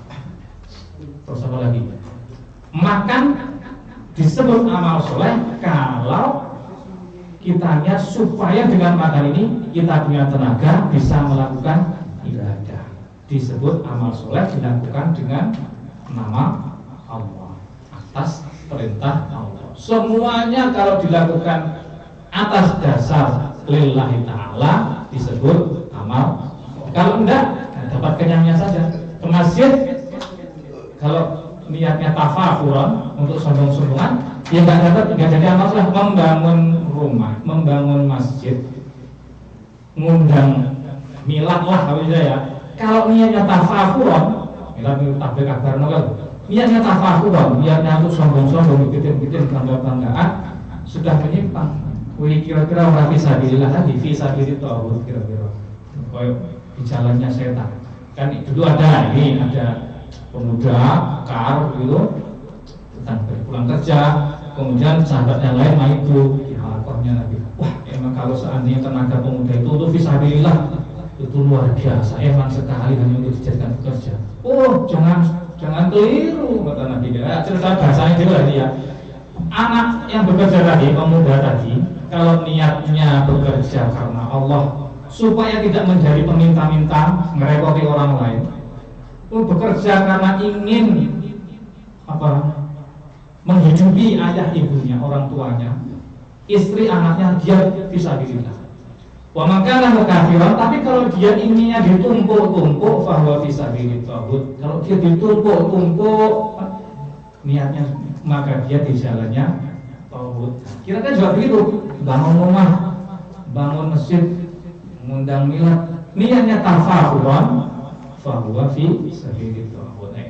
S6: Terus apa lagi? Makan disebut amal soleh kalau kitanya supaya dengan makan ini kita punya tenaga bisa melakukan ibadah. Disebut amal soleh dilakukan dengan nama Allah atas perintah Allah. Semuanya kalau dilakukan atas dasar lillahi ta'ala disebut amal. Kalau enggak, dapat kenyangnya saja. Ke masjid kalau niatnya tafakuran untuk sombong-sombongan, ya enggak jadi amal soleh. Membangun rumah, membangun masjid, ngundang milad lah kalau ya. Kalau niatnya tafakuran, milad tabligh akbar nol. Niatnya tafakuran, niatnya untuk sombong-sombong, bikin bangga-banggaan, sudah menyimpang. Wih, kira-kira orang fisabilillah lagi, fisabilillah kira-kira. Kayak di jalannya setan. Kan dulu ada pemuda kar gitu, tentang pulang kerja, kemudian sahabat yang lain maiku di halakohnya lagi. Wah, emang kalau seandainya tenaga pemuda itu untuk fisabilillah itu luar biasa, emang sekali hanya untuk dijadikan pekerja. Oh, jangan keliru kata Nabi. Cerita bahasanya juga ya. Anak yang bekerja tadi, pemuda tadi, kalau niatnya bekerja karena Allah supaya tidak menjadi peminta-minta, ngerepoti orang lain, bekerja karena ingin menghidupi ayah ibunya, orang tuanya, istri anaknya, dia bisa dirilah. Wa makana kafiran, tapi kalau dia inginnya ditumpuk-tumpuk bahwa bisa diritabut. Kalau dia ditumpuk-tumpuk niatnya, maka dia di jalannya tauhid. Kira-kira juga begitu. Bangun rumah, bangun masjid, mengundang milad, niatnya tafakuran bahwa fi sabilillah.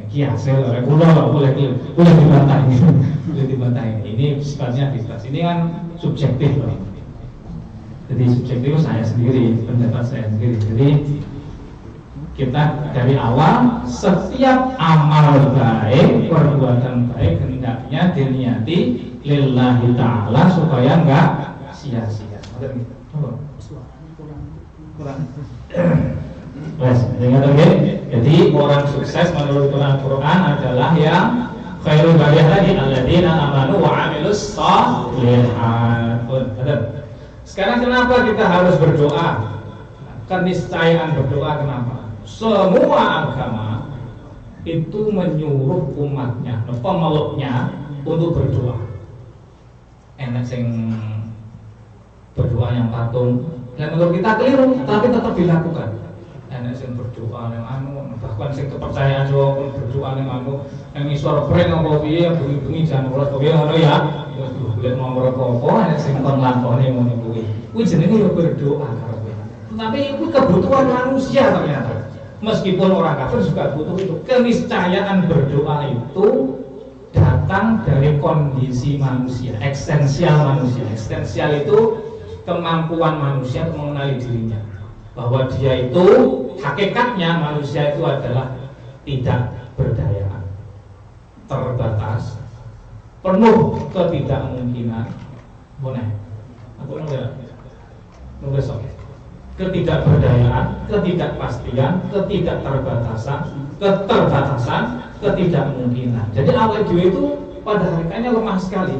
S6: Kiasel oleh boleh dibantah ini. Boleh dibantah ini. Ini sifatnya bebas. Ini kan subjektif loh. Jadi subjektif saya sendiri, pendapat saya sendiri. Jadi kita dari awal setiap amal baik, perbuatan baik hendaknya diniati lillahi ta'ala supaya enggak sia-sia. Kurang. Jadi orang sukses menurut Quran adalah yang khairul bariyah tadi alladzina amanu wa 'amilus shalihat. Sekarang kenapa kita harus berdoa? Keniscayaan berdoa kenapa? Semua agama itu menyuruh umatnya, pemeluknya untuk berdoa. Enak sing berdoa yang patung, dan menurut kita keliru, tapi tetap dilakukan. Enak sing berdoa yang bahkan sing kepercayaan juga berdoa yang isor breng apa piye, bengi-bengi jan ora piye ngono ya. Lihat nomor apa, enak sing kon lakone ngono kuwi. Kuwi jenenge yo berdoa karepe. Tapi itu kebutuhan manusia ternyata. Meskipun orang kafir juga butuh itu. Keniscayaan berdoa itu datang dari kondisi manusia, eksistensial manusia. Eksistensial itu kemampuan manusia untuk mengenali dirinya, bahwa dia itu hakikatnya manusia itu adalah tidak berdaya, terbatas, penuh ketidakmungkinan. Boleh? Aku nulis oke. Ketidakberdayaan, ketidakpastian, ketidakterbatasan, ketidakmungkinan. Jadi awal dhewe itu pada hakikatnya lemah sekali.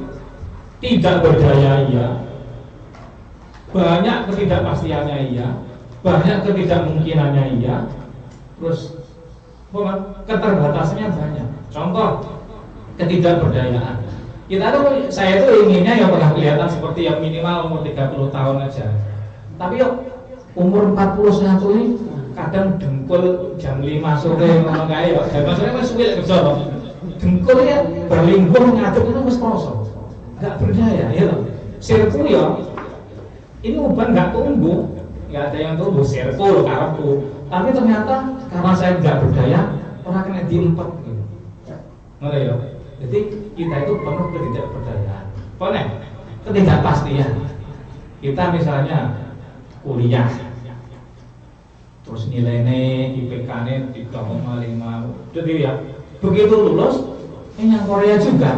S6: Tidak berdaya iya, banyak ketidakpastiannya iya, banyak ketidakmungkinannya iya, terus keterbatasannya banyak. Contoh ketidakberdayaan. Saya itu inginnya ya pernah kelihatan seperti yang minimal umur 30 tahun aja. Tapi yuk umur 41 ini kadang dengkul jam 5 sore ngono kae ya. Jam 5 sore wis suwi lek kerja. Dengkul ya berlingkuh ngadeg itu wis kroso. Enggak berdaya ya toh. Sirku ya ini uban enggak tumbuh, enggak ada yang tumbuh sirku lho karepku. Tapi ternyata karena saya enggak berdaya, ora kena diempet gitu. Ngono ya. Jadi kita itu penuh ketidakberdayaan. Ketidakpastian. Kita misalnya kuliah. Terus nilainya IPK-nya 3,5. Jadi ya begitu lulus yang Korea juga.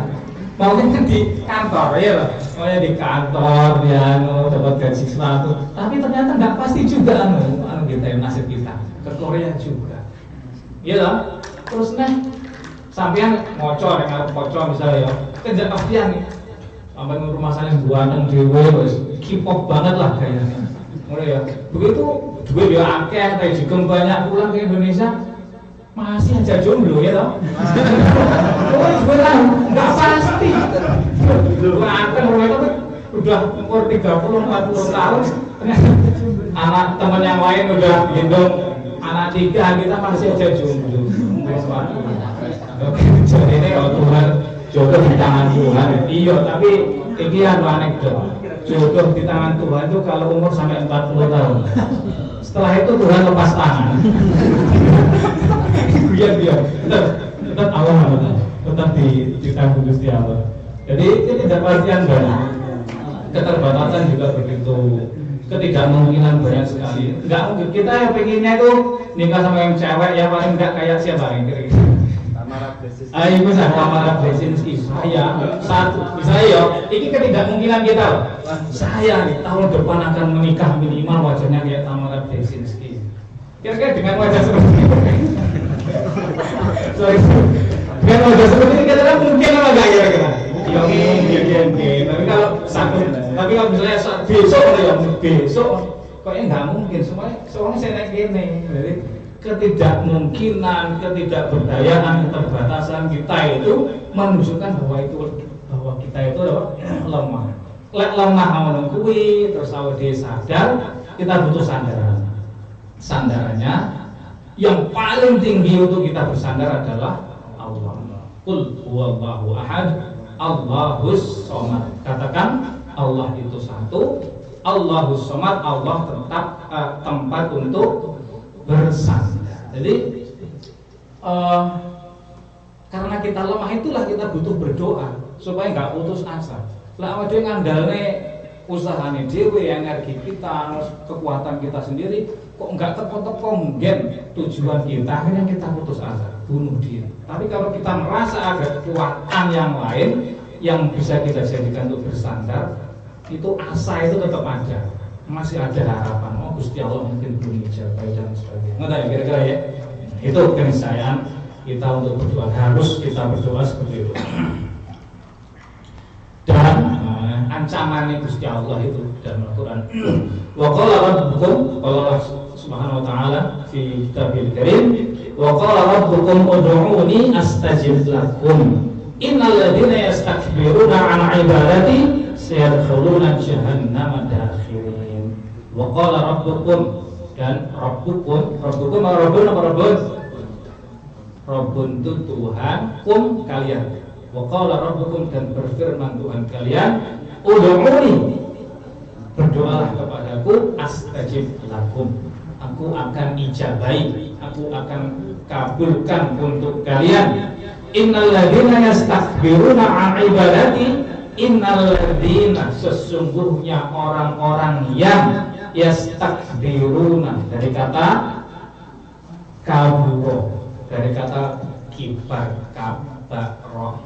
S6: Maunya di kantor ya, maunya di kantor ya, dapat gaji 100. Tapi ternyata nggak pasti juga kita nasib kita ke Korea juga. Iya lah. Terus sampean ngocor dengan kocor misalnya ya, kerja pastian nih. Sampai rumah saya buatan dewe, K-pop banget lah kayaknya. Mulai ya, begitu duit dia akeh, tapi juga banyak pulang ke Indonesia masih aja jomblo ya toh. Oh benar, nggak pasti. Akan rumah itu udah umur 30-40 tahun, anak teman yang lain udah gendong anak 3, kita masih aja jomblo. Jadi ini kalau Tuhan jodoh di tangan Tuhan, iya tapi ini anekdot. Jodoh di tangan Tuhan itu kalau umur sampai 40 tahun. Setelah itu Tuhan lepas tangan. Biar tetap Allah, tetap di tangan Gusti Allah. Jadi ini tidak pastian banyak. Keterbatasan juga begitu. Ketidakmungkinan banyak sekali. Enggak mungkin kita yang pengennya itu nikah sama yang cewek yang paling enggak kayak siapa yang kira-kira. Ayo bisa Tamara Blesinski. Saya ini ketidakmungkinan kita. Saya nih tahun depan akan menikah minimal wajahnya kayak Tamara Blesinski. Kira-kira dengan wajah seperti ini. Sorry. Dengan wajah seperti ini kira-kira mungkin apa enggak kira-kira? Ya mungkin. Tapi kalau misalnya besok kayaknya nggak mungkin. Soalnya saya naik gini. Jadi ketidakmungkinan, ketidakberdayaan, keterbatasan kita itu menunjukkan bahwa kita itu lemah. Lemah menunggui, terus dia sadar kita butuh sandaran. Sandarannya yang paling tinggi untuk kita bersandar adalah Allah. Qul huwallahu ahad, Allahus somad. Katakan Allah itu satu, Allahus somad. Allah tempat untuk bersandar. Jadi karena kita lemah itulah kita butuh berdoa supaya nggak putus asa. Lah awake ngandalne usahane dhewe, energi kita, kekuatan kita sendiri kok nggak teko-teko nggen tujuan kita, akhirnya kita putus asa, bunuh diri. Tapi kalau kita merasa ada kekuatan yang lain yang bisa kita jadikan untuk bersandar, itu asa itu tetap ada. Masih ada harapan, oh Gusti Allah mungkin belum dicapai dan sebagainya. Nggak ya kira-kira ya. Itu keniscayaan kita untuk berdoa, harus kita berdoa seperti itu. Dan ancaman Gusti Allah itu dalam Al-Quran. Wa qala rabbukum, Allah Subhanahu wa taala fi Kitabil Karim, wa qala rabbukum ud'uuni astajib lakum. Innal ladzina yastakbiruna 'an 'ibadati sayadkhuluna jahannama dakhirin. Wa qala rabbukum, dan rabbukum apa rabbun? Rabbun itu Tuhan, kalian. Wa qala rabbukum, dan berfirman Tuhan kalian, ud'uuni, berdoalah kepadaku, astajib lakum, aku akan ijabai, aku akan kabulkan untuk kalian. Innal ladzina yastakbiruna 'an ibadati, innal ladzina, sesungguhnya orang-orang yang yastakbiruna, dari kata kaburo, dari kata kibar, kabaroh,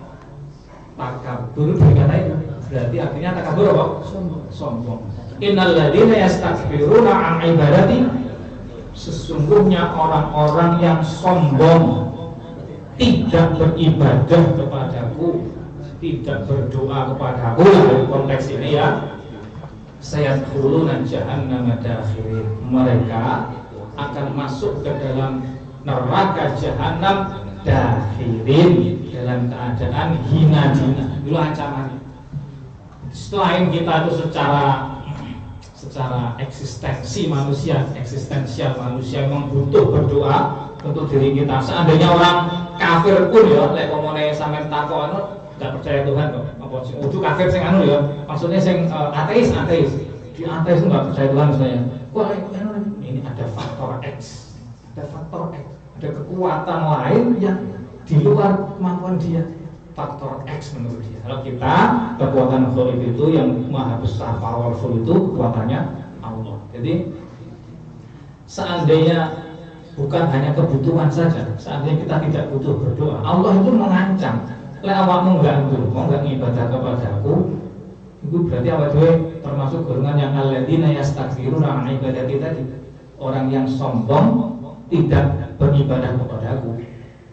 S6: takabur, dari kata itu berarti artinya takabur apa? Sombong. Innal ladzina yastakbiruna 'an ibadati, sesungguhnya orang-orang yang sombong, tidak beribadah kepadaku, tidak berdoa kepadaku, dalam konteks ini ya, sayadkhuluna jahannama dakhirin, mereka akan masuk ke dalam neraka jahanam dakhirin, dalam keadaan hina-hina. Dulu ancamannya. Selain kita itu secara eksistensial manusia memang butuh berdoa untuk diri kita. Seandainya orang kafir pun ya, lek omone sampean takon nggak percaya Tuhan kok, apa sih udah kafir sing anu ya, maksudnya sing ateis di ateis itu nggak percaya Tuhan misalnya. Wah ini ada faktor X, ada kekuatan lain yang di luar kemampuan dia, faktor X menurut dia. Kalau kita kekuatan khalid itu yang maha besar, powerful itu kekuatannya Allah. Jadi seandainya bukan hanya kebutuhan saja, seandainya kita tidak butuh berdoa, Allah itu mengancam, lek awakmu enggak ngibadah kepadaku, itu berarti awak dhewe termasuk golongan yang alladzina yastakbiruna an ibadati tadi, orang yang sombong tidak beribadah kepadaku.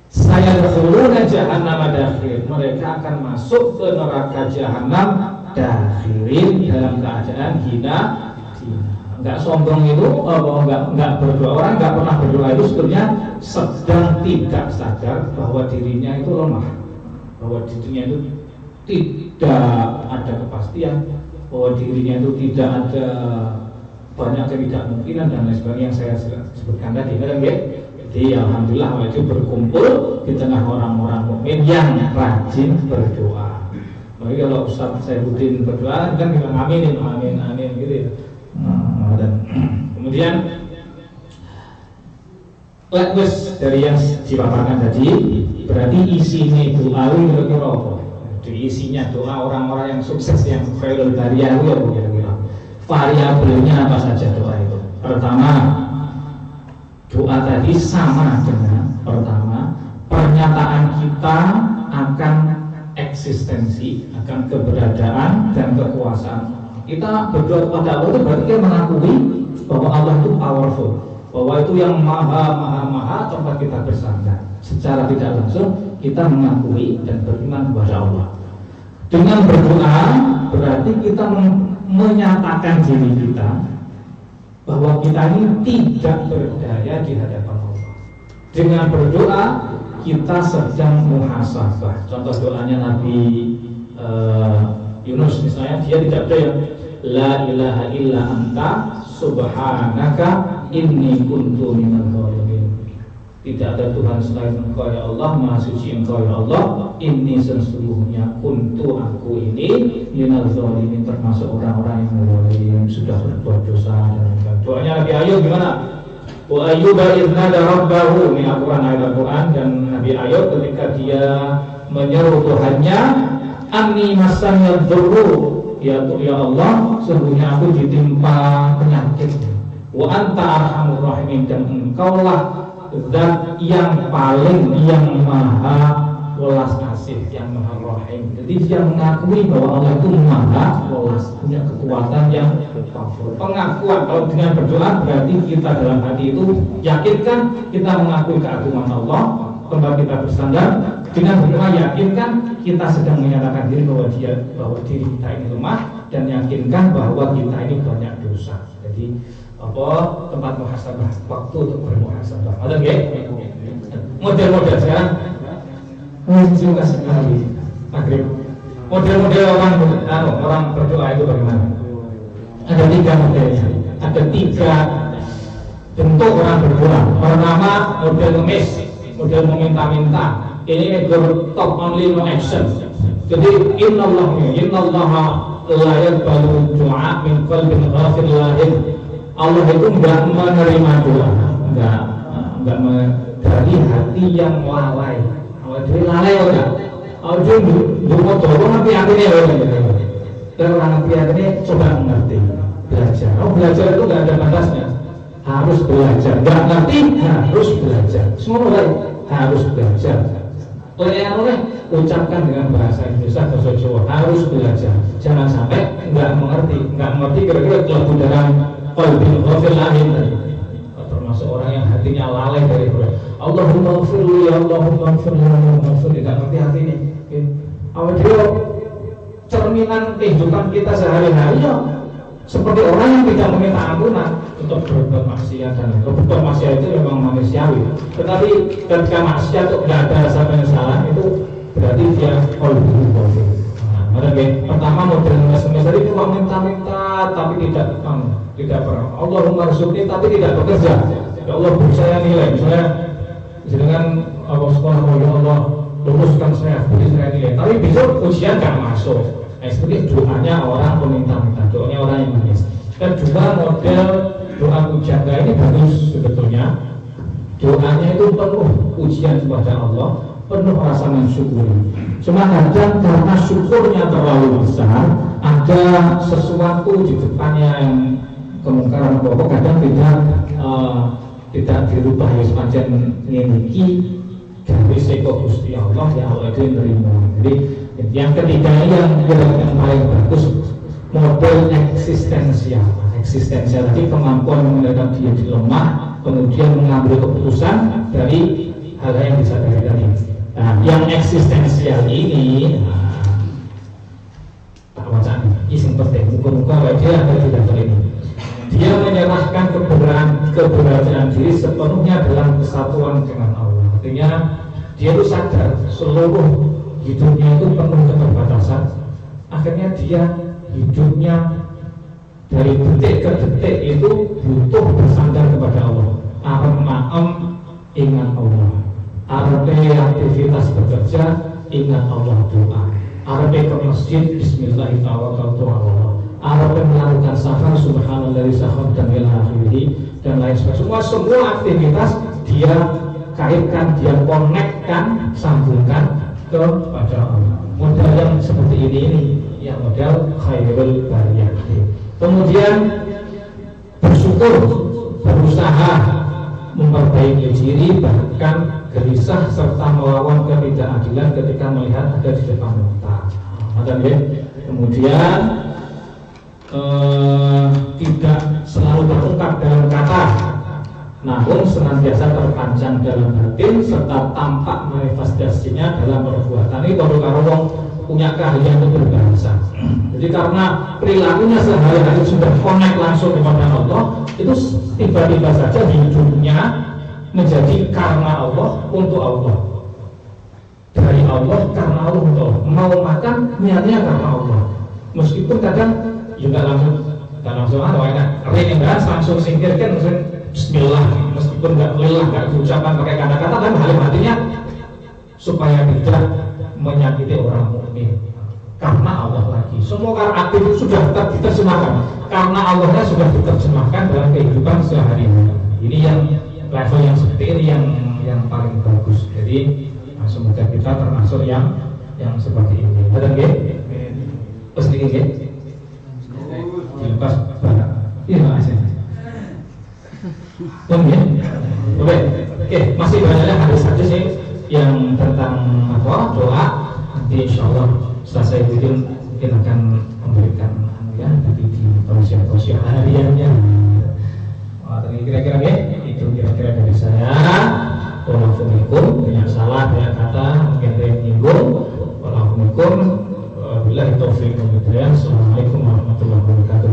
S6: Saya dakhuluna jahannam dakhir, mereka akan masuk ke neraka jahanam dakhirin dalam keadaan hina. Enggak sombong itu enggak berdoa, orang enggak pernah berdoa itu sebenarnya sedang tidak sadar bahwa dirinya itu lemah, bahwa dirinya itu tidak ada kepastian, bahwa dirinya itu tidak ada banyak ketidakmungkinan dan lain sebagainya yang saya sebutkan tadi. Jadi alhamdulillah itu berkumpul di tengah orang-orang mukmin yang rajin berdoa. Maka kalau Ustaz Saifuddin berdoa kan bilang amin gitu ya. Dan kemudian wes dari yang dipaparkan tadi, berarti isinya doa itu kira-kira apa? Isinya doa orang-orang yang sukses, yang khairul bariyah itu kira-kira variabelnya apa saja doa itu? Pertama, doa tadi sama dengan pertama pernyataan kita akan eksistensi, akan keberadaan dan kekuasaan. Kita berdoa kepada Allah itu berarti kita mengakui bahwa Allah itu powerful, bahwa itu yang maha tempat kita bersandar. Secara tidak langsung kita mengakui dan beriman kepada Allah. Dengan berdoa berarti kita menyatakan diri kita bahwa kita ini tidak berdaya di hadapan Allah. Dengan berdoa kita sedang muhasabah. Contoh doanya Nabi Yunus misalnya, dia tidak berdaya. La ilaha illa anta subhanaka inni kuntu minal zalimin. Tidak ada Tuhan selain Engkau ya Allah, Maha Suci Engkau ya Allah. Inni sesungguhnya kuntu aku ini minal zalimin, termasuk orang-orang yang zalim, sudah berbuat dosa. Dan doanya Nabi Ayub gimana? Wa ayyuba idznada rabbahu, ini Al-Quran dan Nabi Ayub ketika dia menyeru Tuhannya, anni massanyal dzurru, ya Allah, sesungguhnya aku ditimpa penyakit. Wa anta arhamur rahimin, dan engkaulah zat yang paling, yang maha welas asih, yang maha rahim. Jadi dia mengakui bahwa Allah itu maha welas, punya kekuatan yang powerful. Pengakuan, kalau dengan berdoa berarti kita dalam hati itu yakinkan kita mengakui keagungan Allah, tempat kita bersandar. Dengan berdoa yakinkan kita sedang menyatakan diri bahwa diri kita ini lemah, dan yakinkan bahwa kita ini banyak dosa. Jadi tempat muhasabah, waktu untuk bermuhasabah. Ada nggih? Model-model sekarang juga sekali maghrib. Model-model orang berdoa itu bagaimana? Ada 3 modelnya. Ada 3 bentuk orang berdoa. Pertama, model ngemis, model meminta-minta. Ini top only no action. Jadi innallaha la yaqbalu du'a min qalbin ghafil lahir. Allah itu enggak menerima doa, enggak dari hati yang lalai. Kalau dia lalai enggak, kalau dia doa tapi akhirnya dan orang akhirnya coba mengerti, belajar. Belajar itu enggak ada batasnya, harus belajar. Enggak ngerti harus belajar. Semua orang harus belajar. Oleh ucapkan dengan bahasa Indonesia atau Jawa, harus belajar. Jangan sampai enggak mengerti kira-kira lagu dalam qalbin ghafil lahir tadi, termasuk orang yang hatinya lalai dari doa. Allahumma ighfirli, Allahumma ighfirli, Allahumma ighfirli, tidak ngerti hati ini. Awal dia cerminan kehidupan kita sehari-hari ya seperti orang yang tidak meminta ampunan untuk berbuat maksiat, dan berbuat maksiat itu memang manusiawi. Tetapi ketika maksiat itu tidak ada rasa penyesalan, itu berarti dia qalbun ghafil. Pertama model ngemis tadi itu minta-minta tapi tidak pernah. Allahumma rzuqni tapi tidak bekerja. Ya Allah, beri saya nilai. Misalnya dengan sekolah, ya Allah luluskan saya, beri saya nilai. Tapi besok ujian nggak masuk. Seperti doanya orang peminta-minta, doanya orang yang nangis. Kedua, model doa pujangga ini bagus sebetulnya. Doanya itu penuh ujian kepada Allah, penuh rasa mensyukuri. Cuma kadang karena syukurnya terlalu besar, ada sesuatu di depannya yang kemungkaran apa kadang tidak dirubah ya semacam ngiki dari seko Gusti Allah ya Allah itu nerima. Jadi yang ketiga yang paling bagus model eksistensial tadi kemampuan mengendalikan diri lemah, kemudian mengambil keputusan dari hal yang disadari tadi. Nah, yang eksistensial ini tak wacana ini penting muka-muka wajah ada tidak ini. Dia menyerahkan keberadaan diri sepenuhnya dalam kesatuan dengan Allah. Artinya dia itu sadar seluruh hidupnya itu penuh keterbatasan. Akhirnya dia hidupnya dari detik ke detik itu butuh bersandar kepada Allah. Ingat Allah. Arep aktivitas bekerja ingat Allah, doa. Arep ke masjid bismillahirrahmanirrahim. Arab melakukan safar subhanallah safar dan akhirih dan lain sebagainya. Semua aktivitas dia kaitkan, dia konekkan, sambungkan kepada Allah. Model yang seperti ini yang model khairul bariyah. Kemudian bersyukur, berusaha memperbaiki diri, bahkan gelisah serta melawan ketidakadilan ketika melihat ada di depan mata. Kemudian tidak selalu terungkap dalam kata, namun senantiasa terpanjang dalam batin serta tampak manifestasinya dalam perbuatan. Ini kalau wong punya keahlian untuk berbahasa. Jadi karena perilakunya sehari-hari sudah connect langsung kepada Allah, itu tiba-tiba saja hidupnya menjadi karena Allah untuk Allah, dari Allah karena Allah untuk Allah. Mau makan niatnya karena Allah, meskipun kadang juga langsung langsung singkirkan bismillah, meskipun nggak diucapkan pakai kata-kata, tapi halim hatinya supaya tidak menyakiti orang mukmin karena Allah lagi. Semua aktif sudah diterjemahkan karena Allahnya sudah diterjemahkan dalam kehidupan sehari-hari. Ini yang level yang seperti ini yang paling bagus. Jadi semoga kita termasuk yang seperti ini. Ada nggih? Pasti nggih. Pas banget. Iya makasih. Oke, masih banyak hadis-hadis yang tentang doa. Nanti insya Allah selesai itu mungkin akan memberikan nanti di tausiah hariannya. Tadi kira-kira itu kira-kira dari saya. Waalaikumsalam. Banyak salah, banyak kata mungkin ada yang menyinggung. Waalaikumsalam. Billahi taufiq wal hidayah. Assalamualaikum warahmatullahi wabarakatuh.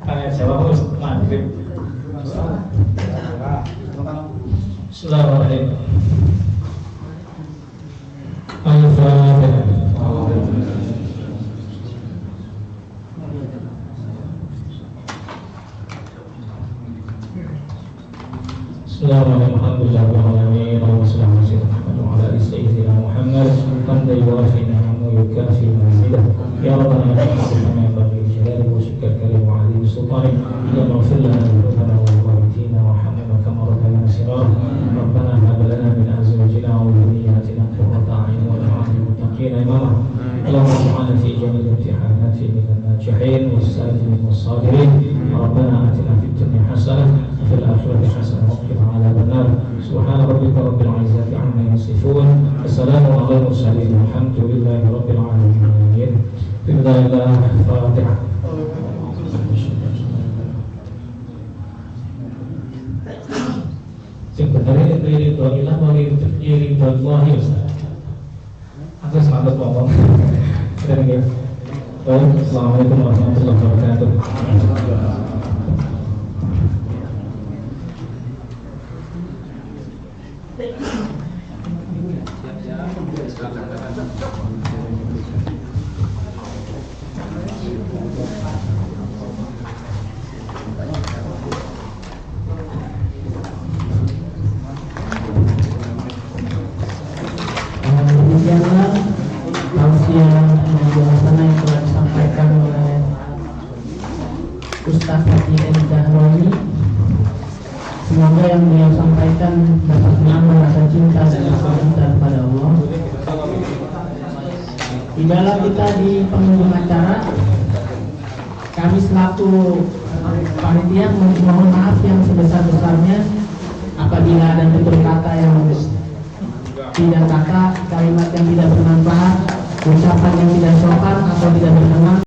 S6: Tanya jawab maghrib. Assalamualaikum. Al-Fatihah. Bismillahirrahmanirrahim. Allahumma shalli ala Sayyidina wa ala ali Sayyidina Muhammad hamdan yuwafi ni'amahu yukafi mazidah. Ya Rabbana ya Rahman ya Rahim jalali wa syukr karim wa ali sultani ya maghfir lana dhunubana wa walidina wa hamna kama rabbana shirar. Rabbana hab lana min azwajina wa dhurriyyatina qurrata a'yun waj'alna lil muttaqina imama. Allahumma ij'alna fi jami'il imtihanati minal najihin was-sabirin was-sabirin. Rabbana atina fid dunya hasanah wa fil akhirati hasanah wa qina adzaban nar. Subhana rabbika rabbil izzati amma yasifun. Wassalamu ala mursalin. Alhamdulillahi rabbil alamin. Bismillahirrahmanirrahim. Sebenarnya ini doilah bagi ridwallahi aku semangat ngomong. Assalamualaikum warahmatullahi wabarakatuh.
S3: Demikianlah tausiah penjelasan yang telah disampaikan oleh Ustaz Haji Dahwani. Semoga yang beliau sampaikan dapat menambah rasa cinta dan rasa cinta kepada Allah kita di penghujung acara. Kami selaku panitia mohon maaf yang sebesar-besarnya apabila ada tutur kata yang tidak kata, kalimat yang tidak bermanfaat, ucapan yang tidak sopan atau tidak berkenan.